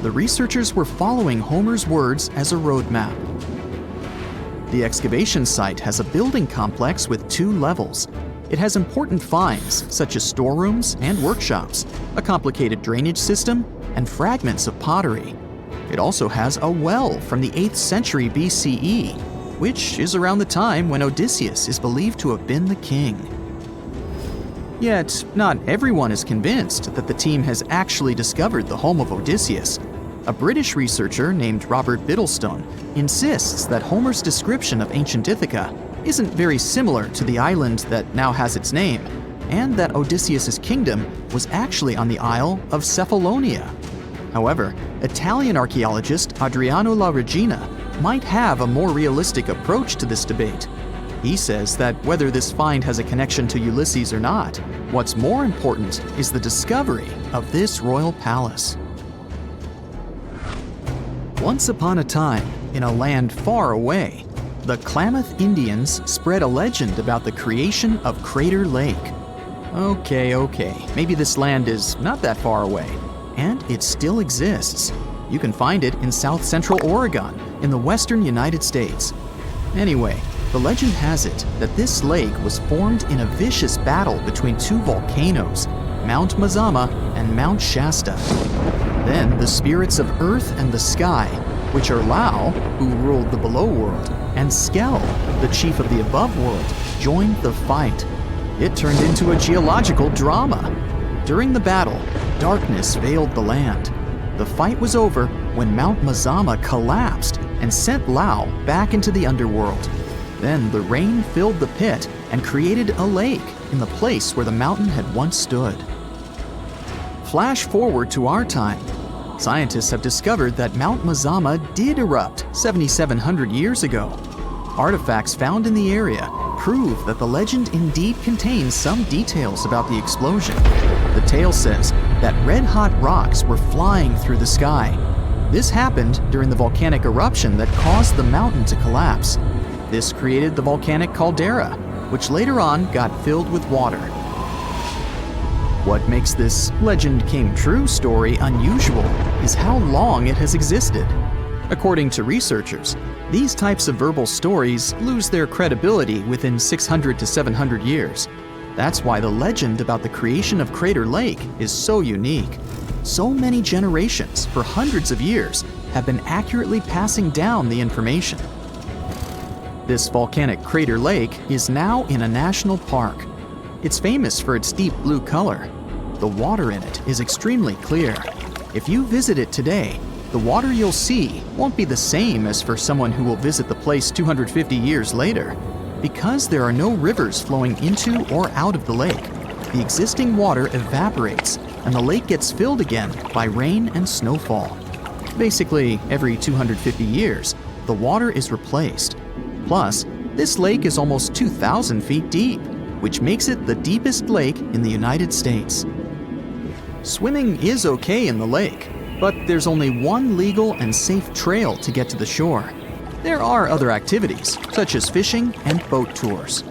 The researchers were following Homer's words as a roadmap. The excavation site has a building complex with 2 levels. It has important finds, such as storerooms and workshops, a complicated drainage system, and fragments of pottery. It also has a well from the 8th century BCE, which is around the time when Odysseus is believed to have been the king. Yet, not everyone is convinced that the team has actually discovered the home of Odysseus. A British researcher named Robert Biddlestone insists that Homer's description of ancient Ithaca isn't very similar to the island that now has its name, and that Odysseus' kingdom was actually on the Isle of Cephalonia. However, Italian archaeologist Adriano La Regina might have a more realistic approach to this debate. He says that whether this find has a connection to Ulysses or not, what's more important is the discovery of this royal palace. Once upon a time, in a land far away, the Klamath Indians spread a legend about the creation of Crater Lake. Okay, maybe this land is not that far away, and it still exists. You can find it in south central Oregon, in the western United States. Anyway, the legend has it that this lake was formed in a vicious battle between 2 volcanoes, Mount Mazama and Mount Shasta. Then the spirits of Earth and the Sky, which are Lao, who ruled the below world, and Skell, the chief of the above world, joined the fight. It turned into a geological drama. During the battle, darkness veiled the land. The fight was over when Mount Mazama collapsed and sent Lao back into the underworld. Then the rain filled the pit and created a lake in the place where the mountain had once stood. Flash forward to our time. Scientists have discovered that Mount Mazama did erupt 7,700 years ago. Artifacts found in the area prove that the legend indeed contains some details about the explosion. The tale says that red-hot rocks were flying through the sky. This happened during the volcanic eruption that caused the mountain to collapse. This created the volcanic caldera, which later on got filled with water. What makes this legend came true story unusual is how long it has existed. According to researchers, these types of verbal stories lose their credibility within 600 to 700 years. That's why the legend about the creation of Crater Lake is so unique. So many generations, for hundreds of years, have been accurately passing down the information. This volcanic crater lake is now in a national park. It's famous for its deep blue color. The water in it is extremely clear. If you visit it today, the water you'll see won't be the same as for someone who will visit the place 250 years later. Because there are no rivers flowing into or out of the lake, the existing water evaporates and the lake gets filled again by rain and snowfall. Basically, every 250 years, the water is replaced. Plus, this lake is almost 2,000 feet deep, which makes it the deepest lake in the United States. Swimming is okay in the lake, but there's only one legal and safe trail to get to the shore. There are other activities, such as fishing and boat tours.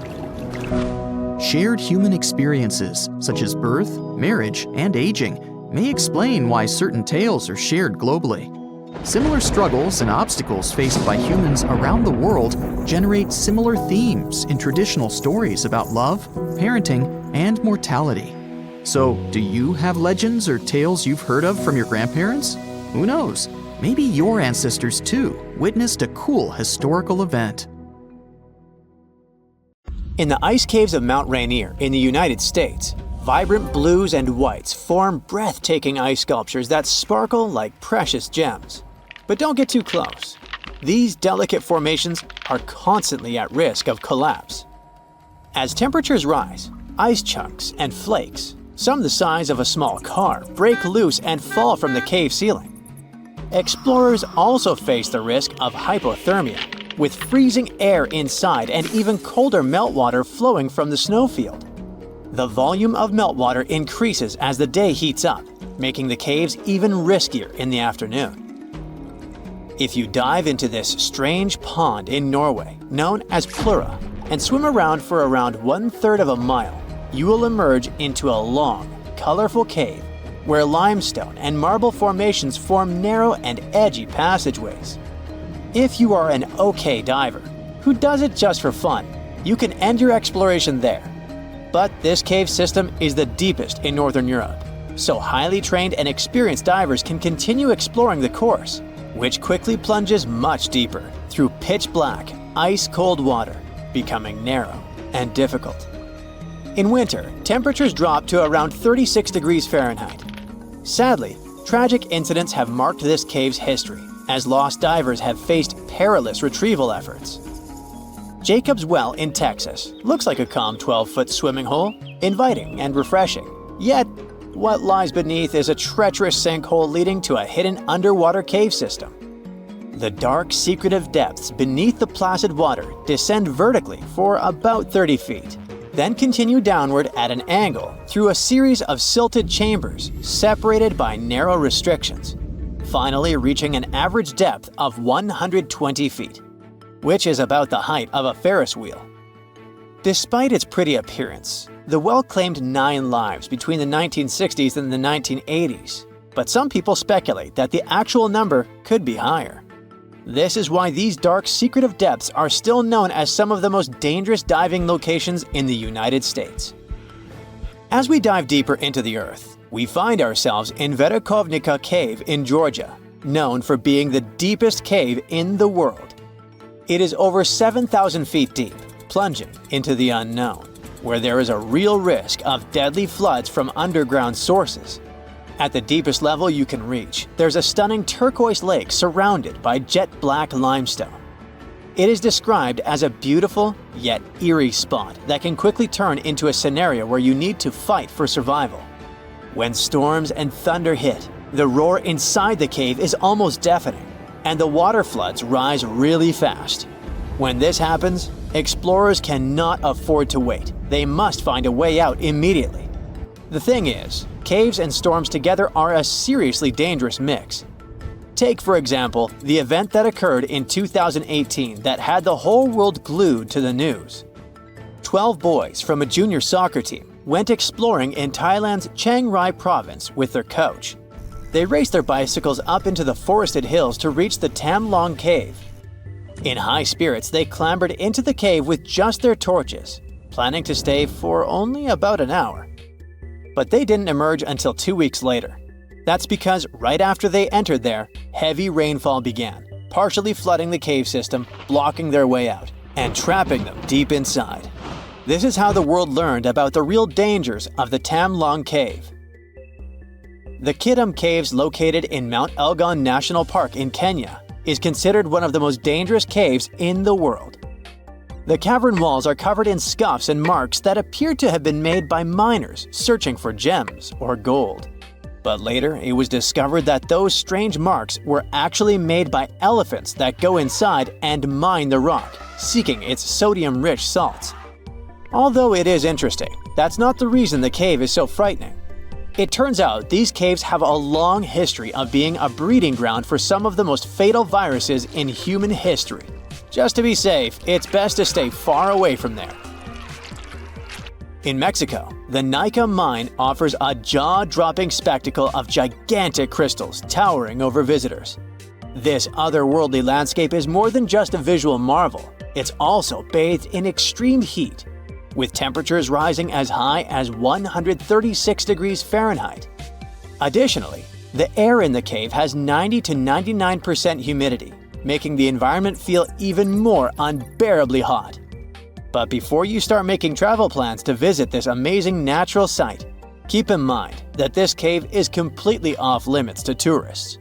Shared human experiences, such as birth, marriage, and aging, may explain why certain tales are shared globally. Similar struggles and obstacles faced by humans around the world generate similar themes in traditional stories about love, parenting, and mortality. So, do you have legends or tales you've heard of from your grandparents? Who knows? Maybe your ancestors too witnessed a cool historical event. In the ice caves of Mount Rainier in the United States, vibrant blues and whites form breathtaking ice sculptures that sparkle like precious gems. But don't get too close. These delicate formations are constantly at risk of collapse. As temperatures rise, ice chunks and flakes, some the size of a small car, break loose and fall from the cave ceiling. Explorers also face the risk of hypothermia, with freezing air inside and even colder meltwater flowing from the snowfield. The volume of meltwater increases as the day heats up, making the caves even riskier in the afternoon. If you dive into this strange pond in Norway, known as Plura, and swim around for around 1/3 of a mile, you will emerge into a long, colorful cave where limestone and marble formations form narrow and edgy passageways. If you are an okay diver, who does it just for fun, you can end your exploration there. But this cave system is the deepest in Northern Europe, so highly trained and experienced divers can continue exploring the course, which quickly plunges much deeper through pitch-black, ice-cold water, becoming narrow and difficult. In winter, temperatures drop to around 36 degrees Fahrenheit. Sadly, tragic incidents have marked this cave's history, as lost divers have faced perilous retrieval efforts. Jacob's Well in Texas looks like a calm 12-foot swimming hole, inviting and refreshing. Yet, what lies beneath is a treacherous sinkhole leading to a hidden underwater cave system. The dark, secretive depths beneath the placid water descend vertically for about 30 feet, then continue downward at an angle through a series of silted chambers separated by narrow restrictions, finally reaching an average depth of 120 feet, which is about the height of a Ferris wheel. Despite its pretty appearance, the well claimed 9 lives between the 1960s and the 1980s, but some people speculate that the actual number could be higher. This is why these dark, secretive depths are still known as some of the most dangerous diving locations in the United States. As we dive deeper into the earth, we find ourselves in Verkhovnica Cave in Georgia, known for being the deepest cave in the world. It is over 7,000 feet deep, plunging into the unknown, where there is a real risk of deadly floods from underground sources. At the deepest level you can reach, there's a stunning turquoise lake surrounded by jet-black limestone. It is described as a beautiful yet eerie spot that can quickly turn into a scenario where you need to fight for survival. When storms and thunder hit, the roar inside the cave is almost deafening, and the water floods rise really fast. When this happens, explorers cannot afford to wait. They must find a way out immediately. The thing is, caves and storms together are a seriously dangerous mix. Take, for example, the event that occurred in 2018 that had the whole world glued to the news. 12 boys from a junior soccer team went exploring in Thailand's Chiang Rai province with their coach. They raced their bicycles up into the forested hills to reach the Tam Long Cave. In high spirits, they clambered into the cave with just their torches, planning to stay for only about an hour. But they didn't emerge until 2 weeks later. That's because right after they entered there, heavy rainfall began, partially flooding the cave system, blocking their way out, and trapping them deep inside. This is how the world learned about the real dangers of the Tam Long Cave. The Kidam Caves, located in Mount Elgon National Park in Kenya, is considered one of the most dangerous caves in the world. The cavern walls are covered in scuffs and marks that appear to have been made by miners searching for gems or gold. But later, it was discovered that those strange marks were actually made by elephants that go inside and mine the rock, seeking its sodium-rich salts. Although it is interesting, that's not the reason the cave is so frightening. It turns out these caves have a long history of being a breeding ground for some of the most fatal viruses in human history. Just to be safe, it's best to stay far away from there. In Mexico, the Nika mine offers a jaw-dropping spectacle of gigantic crystals towering over visitors. This otherworldly landscape is more than just a visual marvel. It's also bathed in extreme heat, with temperatures rising as high as 136 degrees Fahrenheit. Additionally, the air in the cave has 90 to 99% humidity, making the environment feel even more unbearably hot. But before you start making travel plans to visit this amazing natural site, keep in mind that this cave is completely off limits to tourists.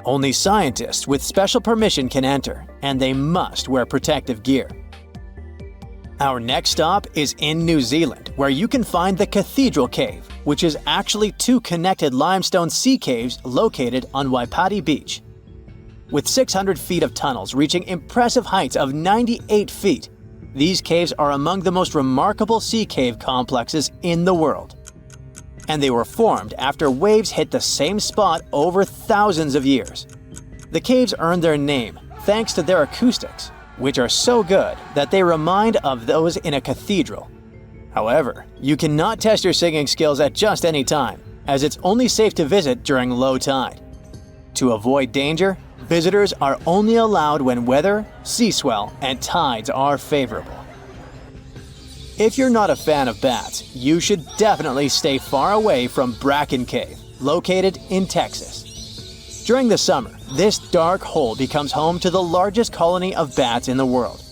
Only scientists with special permission can enter, and they must wear protective gear. Our next stop is in New Zealand, where you can find the Cathedral Cave, which is actually two connected limestone sea caves located on Waipati Beach. With 600 feet of tunnels reaching impressive heights of 98 feet, these caves are among the most remarkable sea cave complexes in the world. And they were formed after waves hit the same spot over thousands of years. The caves earned their name thanks to their acoustics, which are so good that they remind of those in a cathedral. However, you cannot test your singing skills at just any time, as it's only safe to visit during low tide. To avoid danger, visitors are only allowed when weather, sea swell, and tides are favorable. If you're not a fan of bats, you should definitely stay far away from Bracken Cave, located in Texas. During the summer, this dark hole becomes home to the largest colony of bats in the world.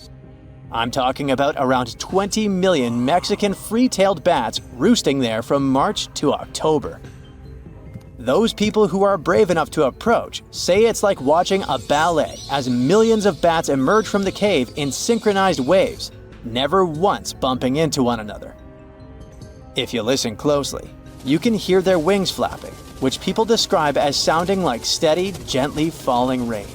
I'm talking about around 20 million Mexican free-tailed bats roosting there from March to October. Those people who are brave enough to approach say it's like watching a ballet as millions of bats emerge from the cave in synchronized waves, never once bumping into one another. If you listen closely, you can hear their wings flapping, which people describe as sounding like steady, gently falling rain.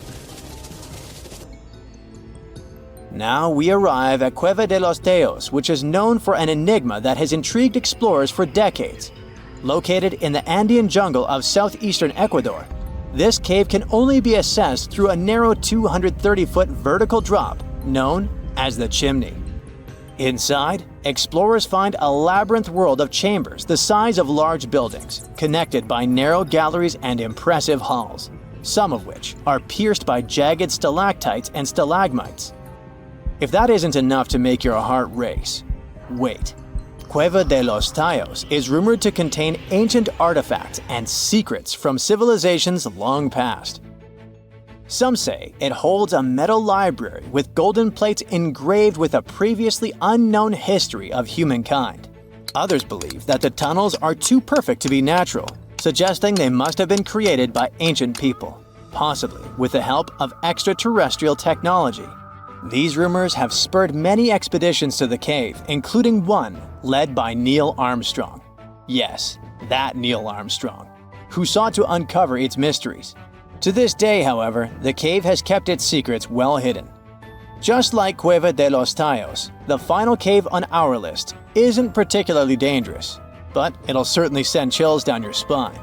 Now we arrive at Cueva de los Teos, which is known for an enigma that has intrigued explorers for decades. Located in the Andean jungle of southeastern Ecuador, this cave can only be accessed through a narrow 230-foot vertical drop known as the chimney. Inside, explorers find a labyrinth world of chambers the size of large buildings, connected by narrow galleries and impressive halls, some of which are pierced by jagged stalactites and stalagmites. If that isn't enough to make your heart race, wait. Cueva de los Teos is rumored to contain ancient artifacts and secrets from civilizations long past. Some say it holds a metal library with golden plates engraved with a previously unknown history of humankind. Others believe that the tunnels are too perfect to be natural, suggesting they must have been created by ancient people, possibly with the help of extraterrestrial technology. These rumors have spurred many expeditions to the cave, including one led by Neil Armstrong. Yes, that Neil Armstrong, who sought to uncover its mysteries. To this day, however, the cave has kept its secrets well hidden. Just like Cueva de los Teos, the final cave on our list isn't particularly dangerous, but it'll certainly send chills down your spine.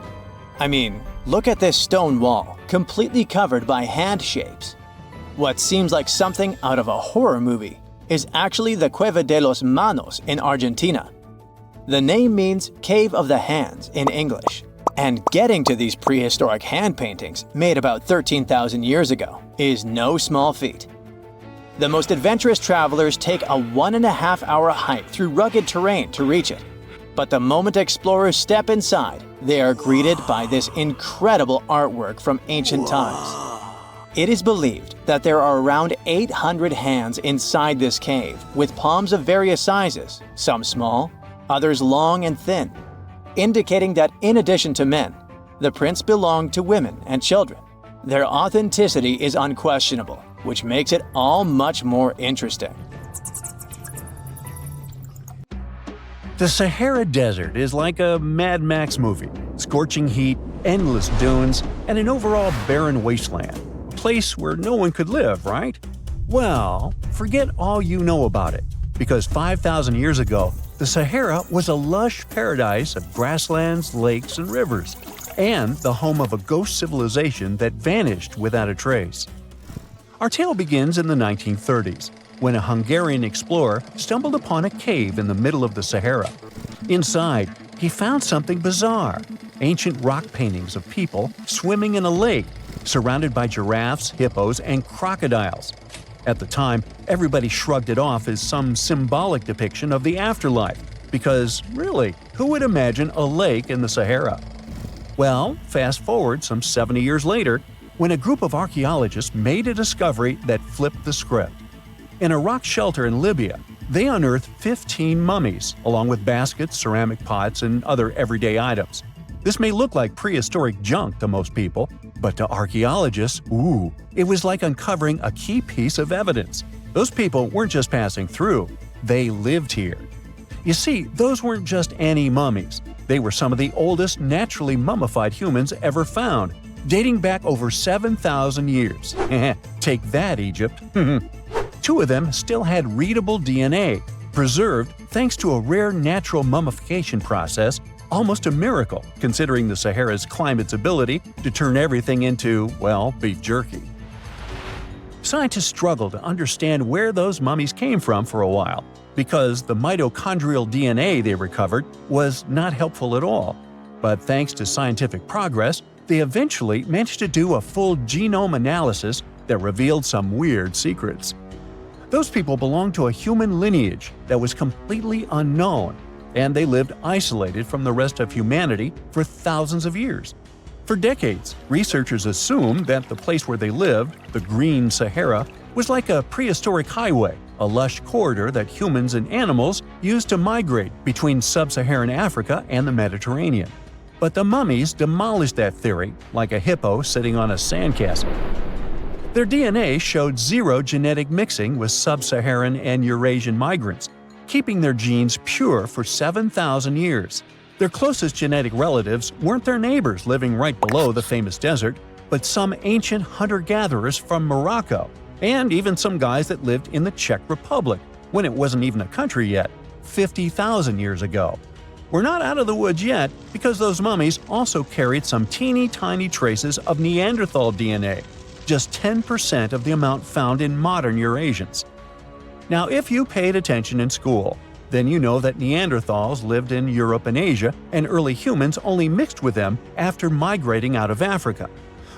I mean, look at this stone wall, completely covered by hand shapes. What seems like something out of a horror movie is actually the Cueva de los Manos in Argentina. The name means Cave of the Hands in English, and getting to these prehistoric hand paintings made about 13,000 years ago is no small feat. The most adventurous travelers take a 1.5-hour hike through rugged terrain to reach it. But the moment explorers step inside, they are greeted by this incredible artwork from ancient times. It is believed that there are around 800 hands inside this cave, with palms of various sizes, some small, others long and thin, indicating that in addition to men, the prints belong to women and children. Their authenticity is unquestionable, which makes it all much more interesting. The Sahara Desert is like a Mad Max movie. Scorching heat, endless dunes, and an overall barren wasteland. A place where no one could live, right? Well, forget all you know about it, because 5,000 years ago, the Sahara was a lush paradise of grasslands, lakes, and rivers, and the home of a ghost civilization that vanished without a trace. Our tale begins in the 1930s, when a Hungarian explorer stumbled upon a cave in the middle of the Sahara. Inside, he found something bizarre: ancient rock paintings of people swimming in a lake, surrounded by giraffes, hippos, and crocodiles. At the time, everybody shrugged it off as some symbolic depiction of the afterlife, because really, who would imagine a lake in the Sahara? Well, fast forward some 70 years later, when a group of archaeologists made a discovery that flipped the script. In a rock shelter in Libya, they unearthed 15 mummies, along with baskets, ceramic pots, and other everyday items. This may look like prehistoric junk to most people, but to archaeologists, it was like uncovering a key piece of evidence. Those people weren't just passing through. they lived here. You see, those weren't just any mummies. They were some of the oldest naturally mummified humans ever found, dating back over 7,000 years. Take that, Egypt. 2 of them still had readable DNA, preserved thanks to a rare natural mummification process, almost a miracle considering the Sahara's climate's ability to turn everything into, well, beef jerky. Scientists struggled to understand where those mummies came from for a while, because the mitochondrial DNA they recovered was not helpful at all. But thanks to scientific progress, they eventually managed to do a full genome analysis that revealed some weird secrets. Those people belonged to a human lineage that was completely unknown, and they lived isolated from the rest of humanity for thousands of years. For decades, researchers assumed that the place where they lived, the Green Sahara, was like a prehistoric highway, a lush corridor that humans and animals used to migrate between sub-Saharan Africa and the Mediterranean. But the mummies demolished that theory, like a hippo sitting on a sandcastle. Their DNA showed zero genetic mixing with sub-Saharan and Eurasian migrants, keeping their genes pure for 7,000 years. Their closest genetic relatives weren't their neighbors living right below the famous desert, but some ancient hunter-gatherers from Morocco, and even some guys that lived in the Czech Republic, when it wasn't even a country yet, 50,000 years ago. We're not out of the woods yet, because those mummies also carried some teeny-tiny traces of Neanderthal DNA, just 10% of the amount found in modern Eurasians. Now, if you paid attention in school, then you know that Neanderthals lived in Europe and Asia, and early humans only mixed with them after migrating out of Africa.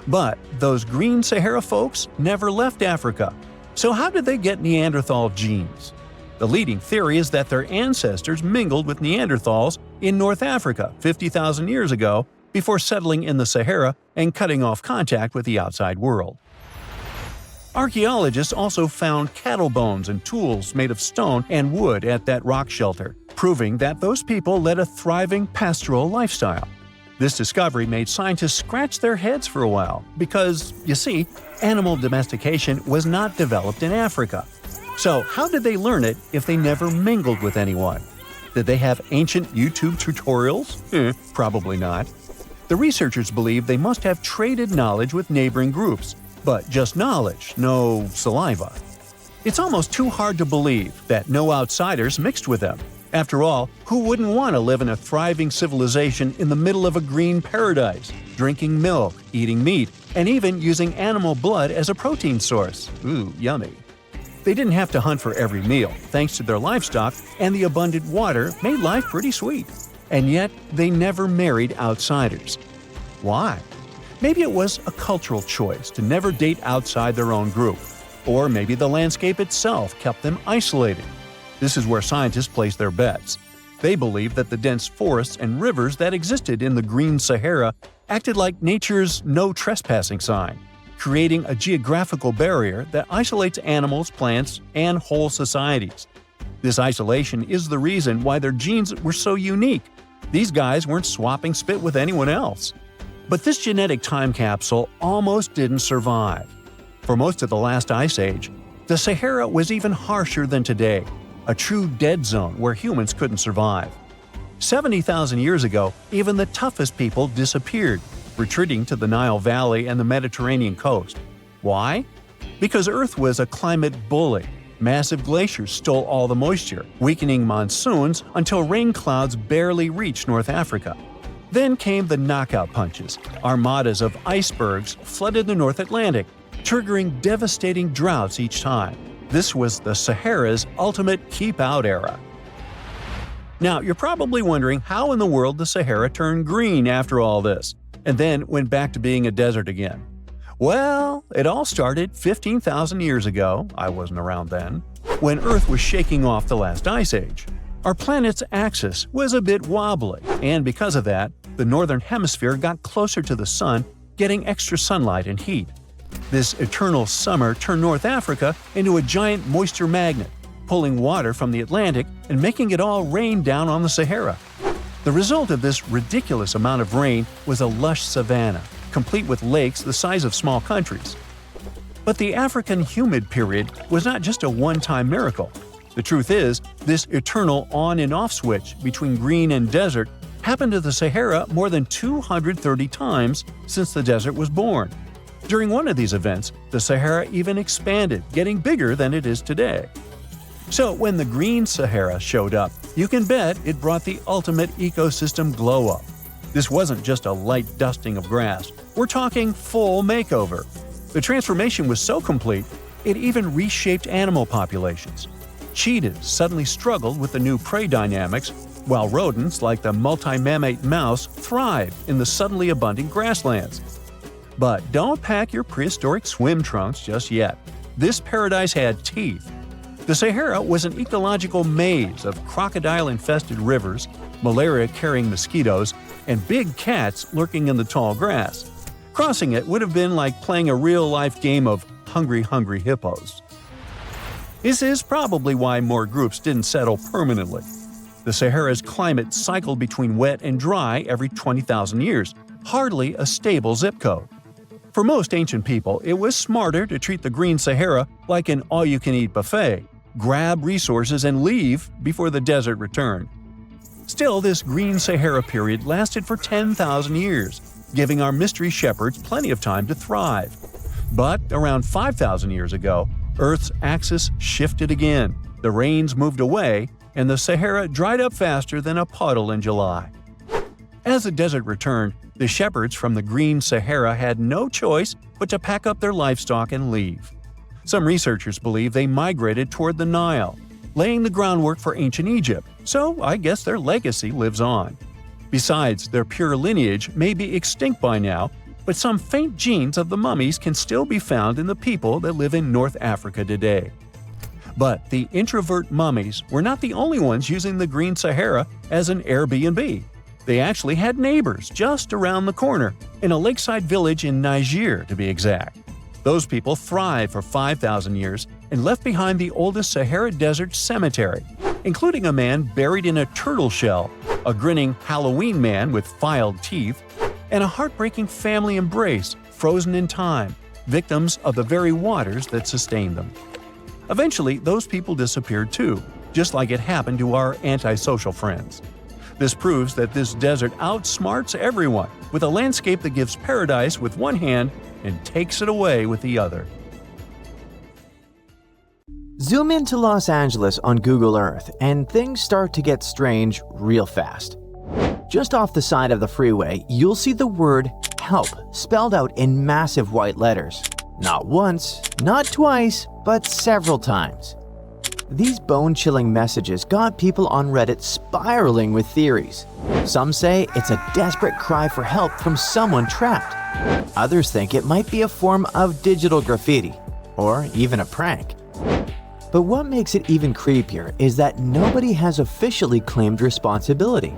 But those Green Sahara folks never left Africa. So how did they get Neanderthal genes? The leading theory is that their ancestors mingled with Neanderthals in North Africa 50,000 years ago before settling in the Sahara and cutting off contact with the outside world. Archaeologists also found cattle bones and tools made of stone and wood at that rock shelter, proving that those people led a thriving pastoral lifestyle. This discovery made scientists scratch their heads for a while because, you see, animal domestication was not developed in Africa. So how did they learn it if they never mingled with anyone? Did they have ancient YouTube tutorials? Probably not. The researchers believe they must have traded knowledge with neighboring groups, but just knowledge, no saliva. It's almost too hard to believe that no outsiders mixed with them. After all, who wouldn't want to live in a thriving civilization in the middle of a green paradise, drinking milk, eating meat, and even using animal blood as a protein source? Ooh, yummy. They didn't have to hunt for every meal, thanks to their livestock, and the abundant water made life pretty sweet. And yet, they never married outsiders. Why? Maybe it was a cultural choice to never date outside their own group. Or maybe the landscape itself kept them isolated. This is where scientists place their bets. They believe that the dense forests and rivers that existed in the Green Sahara acted like nature's no trespassing sign, creating a geographical barrier that isolates animals, plants, and whole societies. This isolation is the reason why their genes were so unique. These guys weren't swapping spit with anyone else. But this genetic time capsule almost didn't survive. For most of the last ice age, the Sahara was even harsher than today, a true dead zone where humans couldn't survive. 70,000 years ago, even the toughest people disappeared, retreating to the Nile Valley and the Mediterranean coast. Why? Because Earth was a climate bully. Massive glaciers stole all the moisture, weakening monsoons until rain clouds barely reached North Africa. Then came the knockout punches. Armadas of icebergs flooded the North Atlantic, triggering devastating droughts each time. This was the Sahara's ultimate keep-out era. Now, you're probably wondering how in the world the Sahara turned green after all this, and then went back to being a desert again. Well, it all started 15,000 years ago, I wasn't around then, when Earth was shaking off the last ice age. Our planet's axis was a bit wobbly, and because of that, the northern hemisphere got closer to the sun, getting extra sunlight and heat. This eternal summer turned North Africa into a giant moisture magnet, pulling water from the Atlantic and making it all rain down on the Sahara. The result of this ridiculous amount of rain was a lush savanna, complete with lakes the size of small countries. But the African humid period was not just a one-time miracle. The truth is, this eternal on and off switch between green and desert happened to the Sahara more than 230 times since the desert was born. During one of these events, the Sahara even expanded, getting bigger than it is today. So when the green Sahara showed up, you can bet it brought the ultimate ecosystem glow-up. This wasn't just a light dusting of grass. We're talking full makeover. The transformation was so complete, it even reshaped animal populations. Cheetahs suddenly struggled with the new prey dynamics, while rodents like the multi-mammate mouse thrived in the suddenly abundant grasslands. But don't pack your prehistoric swim trunks just yet. This paradise had teeth. The Sahara was an ecological maze of crocodile-infested rivers, malaria-carrying mosquitoes, and big cats lurking in the tall grass. Crossing it would have been like playing a real-life game of Hungry Hungry Hippos. This is probably why more groups didn't settle permanently. The Sahara's climate cycled between wet and dry every 20,000 years, hardly a stable zip code. For most ancient people, it was smarter to treat the green Sahara like an all-you-can-eat buffet, grab resources and leave before the desert returned. Still, this green Sahara period lasted for 10,000 years, giving our mystery shepherds plenty of time to thrive. But around 5,000 years ago, Earth's axis shifted again, the rains moved away, and the Sahara dried up faster than a puddle in July. As the desert returned, the shepherds from the green Sahara had no choice but to pack up their livestock and leave. Some researchers believe they migrated toward the Nile, laying the groundwork for ancient Egypt, so I guess their legacy lives on. Besides, their pure lineage may be extinct by now, but some faint genes of the mummies can still be found in the people that live in North Africa today. But the introvert mummies were not the only ones using the green Sahara as an Airbnb. They actually had neighbors just around the corner, in a lakeside village in Niger to be exact. Those people thrived for 5,000 years and left behind the oldest Sahara Desert cemetery, including a man buried in a turtle shell, a grinning Halloween man with filed teeth, and a heartbreaking family embrace frozen in time, victims of the very waters that sustained them. Eventually, those people disappeared too, just like it happened to our antisocial friends. This proves that this desert outsmarts everyone, with a landscape that gives paradise with one hand and takes it away with the other. Zoom into Los Angeles on Google Earth, and things start to get strange real fast. Just off the side of the freeway, you'll see the word HELP spelled out in massive white letters. Not once, not twice, but several times. These bone-chilling messages got people on Reddit spiraling with theories. Some say it's a desperate cry for help from someone trapped. Others think it might be a form of digital graffiti, or even a prank. But what makes it even creepier is that nobody has officially claimed responsibility.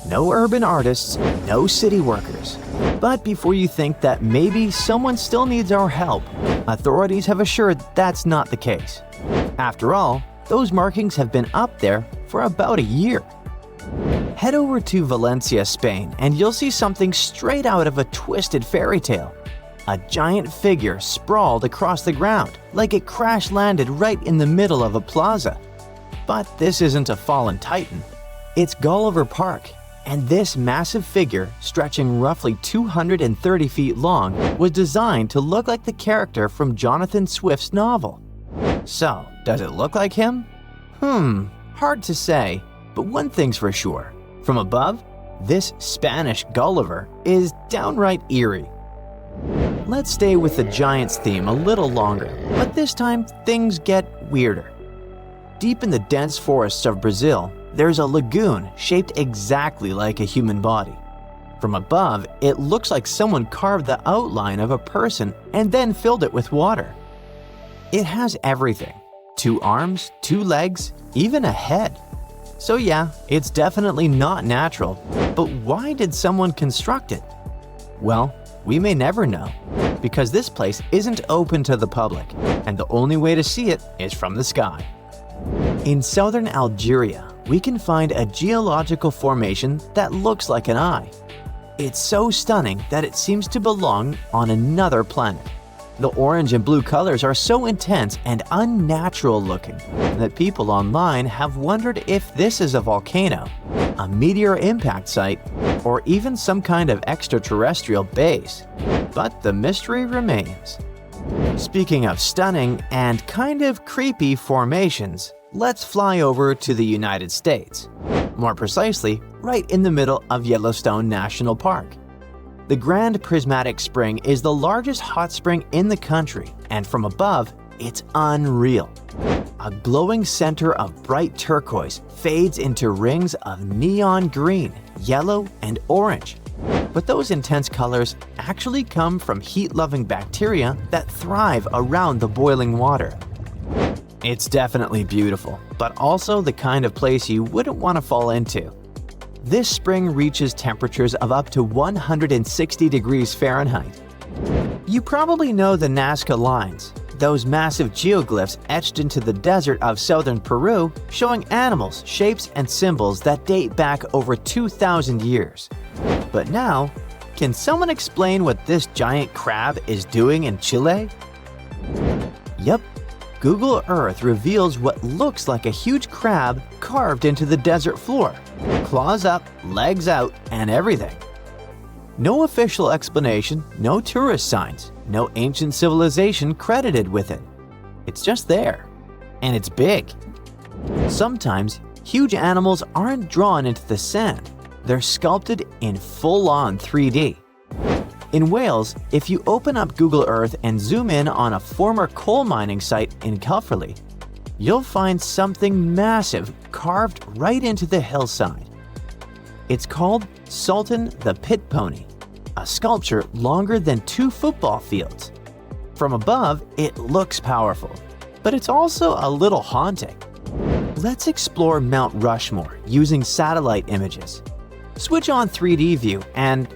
No urban artists, no city workers. But before you think that maybe someone still needs our help, authorities have assured that's not the case. After all, those markings have been up there for about a year. Head over to Valencia, Spain, and you'll see something straight out of a twisted fairy tale. A giant figure sprawled across the ground, like it crash-landed right in the middle of a plaza. But this isn't a fallen titan. It's Gulliver Park, and this massive figure, stretching roughly 230 feet long, was designed to look like the character from Jonathan Swift's novel. So, does it look like him? Hard to say, but one thing's for sure. From above, this Spanish Gulliver is downright eerie. Let's stay with the giant's theme a little longer, but this time things get weirder. Deep in the dense forests of Brazil, there's a lagoon shaped exactly like a human body. From above, it looks like someone carved the outline of a person and then filled it with water. It has everything: 2 arms, 2 legs, even a head. So yeah, it's definitely not natural, but why did someone construct it? Well, we may never know, because this place isn't open to the public, and the only way to see it is from the sky. In southern Algeria, we can find a geological formation that looks like an eye. It's so stunning that it seems to belong on another planet. The orange and blue colors are so intense and unnatural looking that people online have wondered if this is a volcano, a meteor impact site, or even some kind of extraterrestrial base. But the mystery remains. Speaking of stunning and kind of creepy formations, let's fly over to the United States. More precisely, right in the middle of Yellowstone National Park. The Grand Prismatic Spring is the largest hot spring in the country, and from above, it's unreal. A glowing center of bright turquoise fades into rings of neon green, yellow, and orange. But those intense colors actually come from heat-loving bacteria that thrive around the boiling water. It's definitely beautiful, but also the kind of place you wouldn't want to fall into. This spring reaches temperatures of up to 160 degrees Fahrenheit. You probably know the Nazca lines, those massive geoglyphs etched into the desert of southern Peru showing animals, shapes, and symbols that date back over 2,000 years. But now, can someone explain what this giant crab is doing in Chile? Yep. Google Earth reveals what looks like a huge crab carved into the desert floor. Claws up, legs out, and everything. No official explanation, no tourist signs, no ancient civilization credited with it. It's just there. And it's big. Sometimes, huge animals aren't drawn into the sand. They're sculpted in full-on 3D. In Wales, if you open up Google Earth and zoom in on a former coal mining site in Caerphilly, you'll find something massive carved right into the hillside. It's called Sultan the Pit Pony, a sculpture longer than 2 football fields. From above, it looks powerful, but it's also a little haunting. Let's explore Mount Rushmore using satellite images. Switch on 3D view and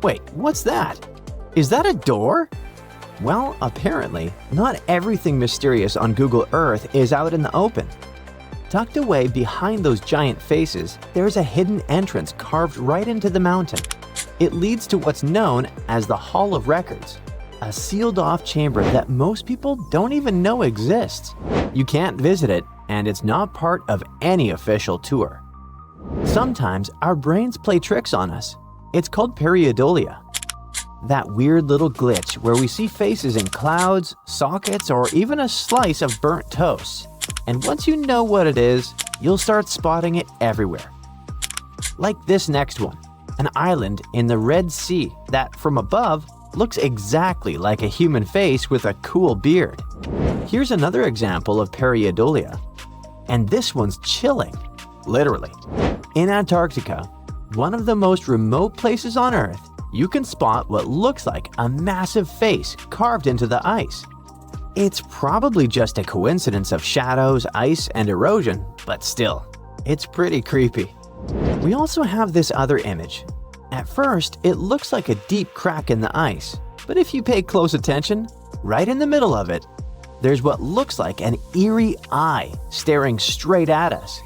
wait, what's that? Is that a door? Well, apparently, not everything mysterious on Google Earth is out in the open. Tucked away behind those giant faces, there's a hidden entrance carved right into the mountain. It leads to what's known as the Hall of Records, a sealed-off chamber that most people don't even know exists. You can't visit it, and it's not part of any official tour. Sometimes our brains play tricks on us. It's called pareidolia. That weird little glitch where we see faces in clouds, sockets, or even a slice of burnt toast. And once you know what it is, you'll start spotting it everywhere. Like this next one, an island in the Red Sea that, from above, looks exactly like a human face with a cool beard. Here's another example of pareidolia. And this one's chilling, literally. In Antarctica, one of the most remote places on Earth, you can spot what looks like a massive face carved into the ice. It's probably just a coincidence of shadows, ice, and erosion, but still, it's pretty creepy. We also have this other image. At first, it looks like a deep crack in the ice, but if you pay close attention, right in the middle of it, there's what looks like an eerie eye staring straight at us.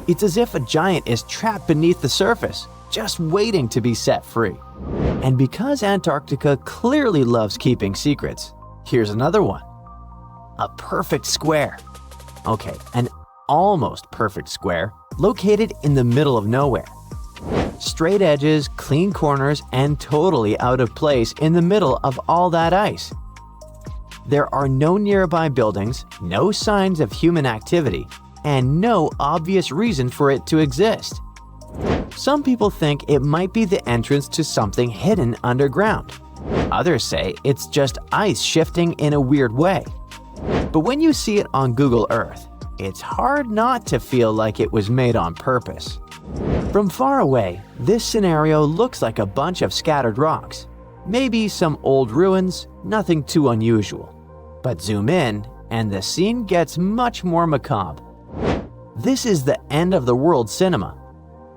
It's as if a giant is trapped beneath the surface, just waiting to be set free. And because Antarctica clearly loves keeping secrets, here's another one. A perfect square. Okay, an almost perfect square located in the middle of nowhere. Straight edges, clean corners, and totally out of place in the middle of all that ice. There are no nearby buildings, no signs of human activity, and no obvious reason for it to exist. Some people think it might be the entrance to something hidden underground. Others say it's just ice shifting in a weird way. But when you see it on Google Earth, it's hard not to feel like it was made on purpose. From far away, this scenario looks like a bunch of scattered rocks. Maybe some old ruins, nothing too unusual. But zoom in, and the scene gets much more macabre. This is the end of the world cinema.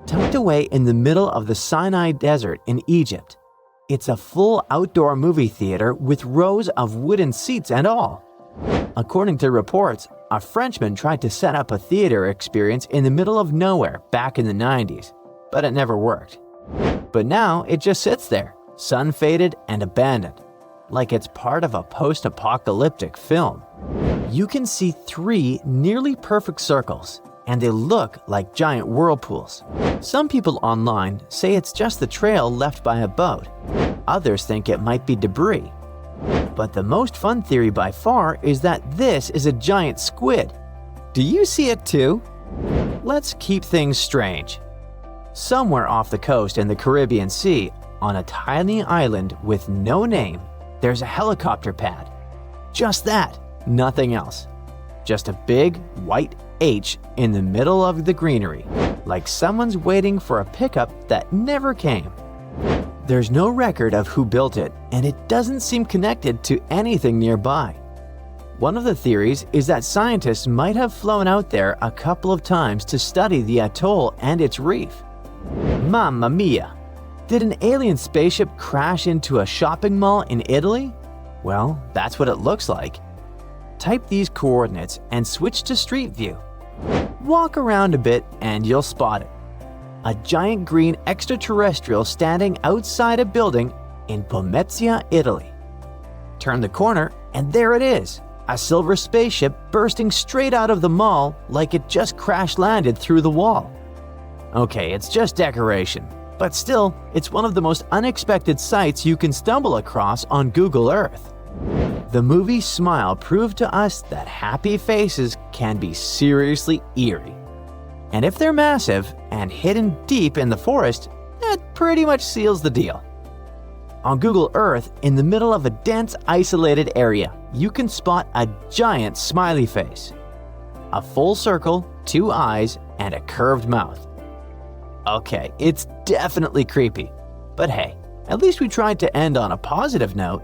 Tucked away in the middle of the Sinai Desert in Egypt. It's a full outdoor movie theater with rows of wooden seats and all. According to reports, a Frenchman tried to set up a theater experience in the middle of nowhere back in the 90s, but it never worked. But now it just sits there, sun-faded and abandoned. like it's part of a post-apocalyptic film. You can see 3 nearly perfect circles, and they look like giant whirlpools. Some people online say it's just the trail left by a boat. Others think it might be debris. But the most fun theory by far is that this is a giant squid. Do you see it too? Let's keep things strange. Somewhere off the coast in the Caribbean Sea, on a tiny island with no name, there's a helicopter pad. Just that, nothing else. Just a big white H in the middle of the greenery, like someone's waiting for a pickup that never came. There's no record of who built it, and it doesn't seem connected to anything nearby. One of the theories is that scientists might have flown out there a couple of times to study the atoll and its reef. Mamma mia! Did an alien spaceship crash into a shopping mall in Italy? Well, that's what it looks like. Type these coordinates and switch to Street View. Walk around a bit and you'll spot it. A giant green extraterrestrial standing outside a building in Pomezia, Italy. Turn the corner and there it is, a silver spaceship bursting straight out of the mall like it just crash-landed through the wall. Okay, it's just decoration, but still, it's one of the most unexpected sights you can stumble across on Google Earth. The movie Smile proved to us that happy faces can be seriously eerie. And if they're massive and hidden deep in the forest, that pretty much seals the deal. On Google Earth, in the middle of a dense, isolated area, you can spot a giant smiley face. A full circle, 2 eyes, and a curved mouth. Okay, it's definitely creepy. But hey, at least we tried to end on a positive note.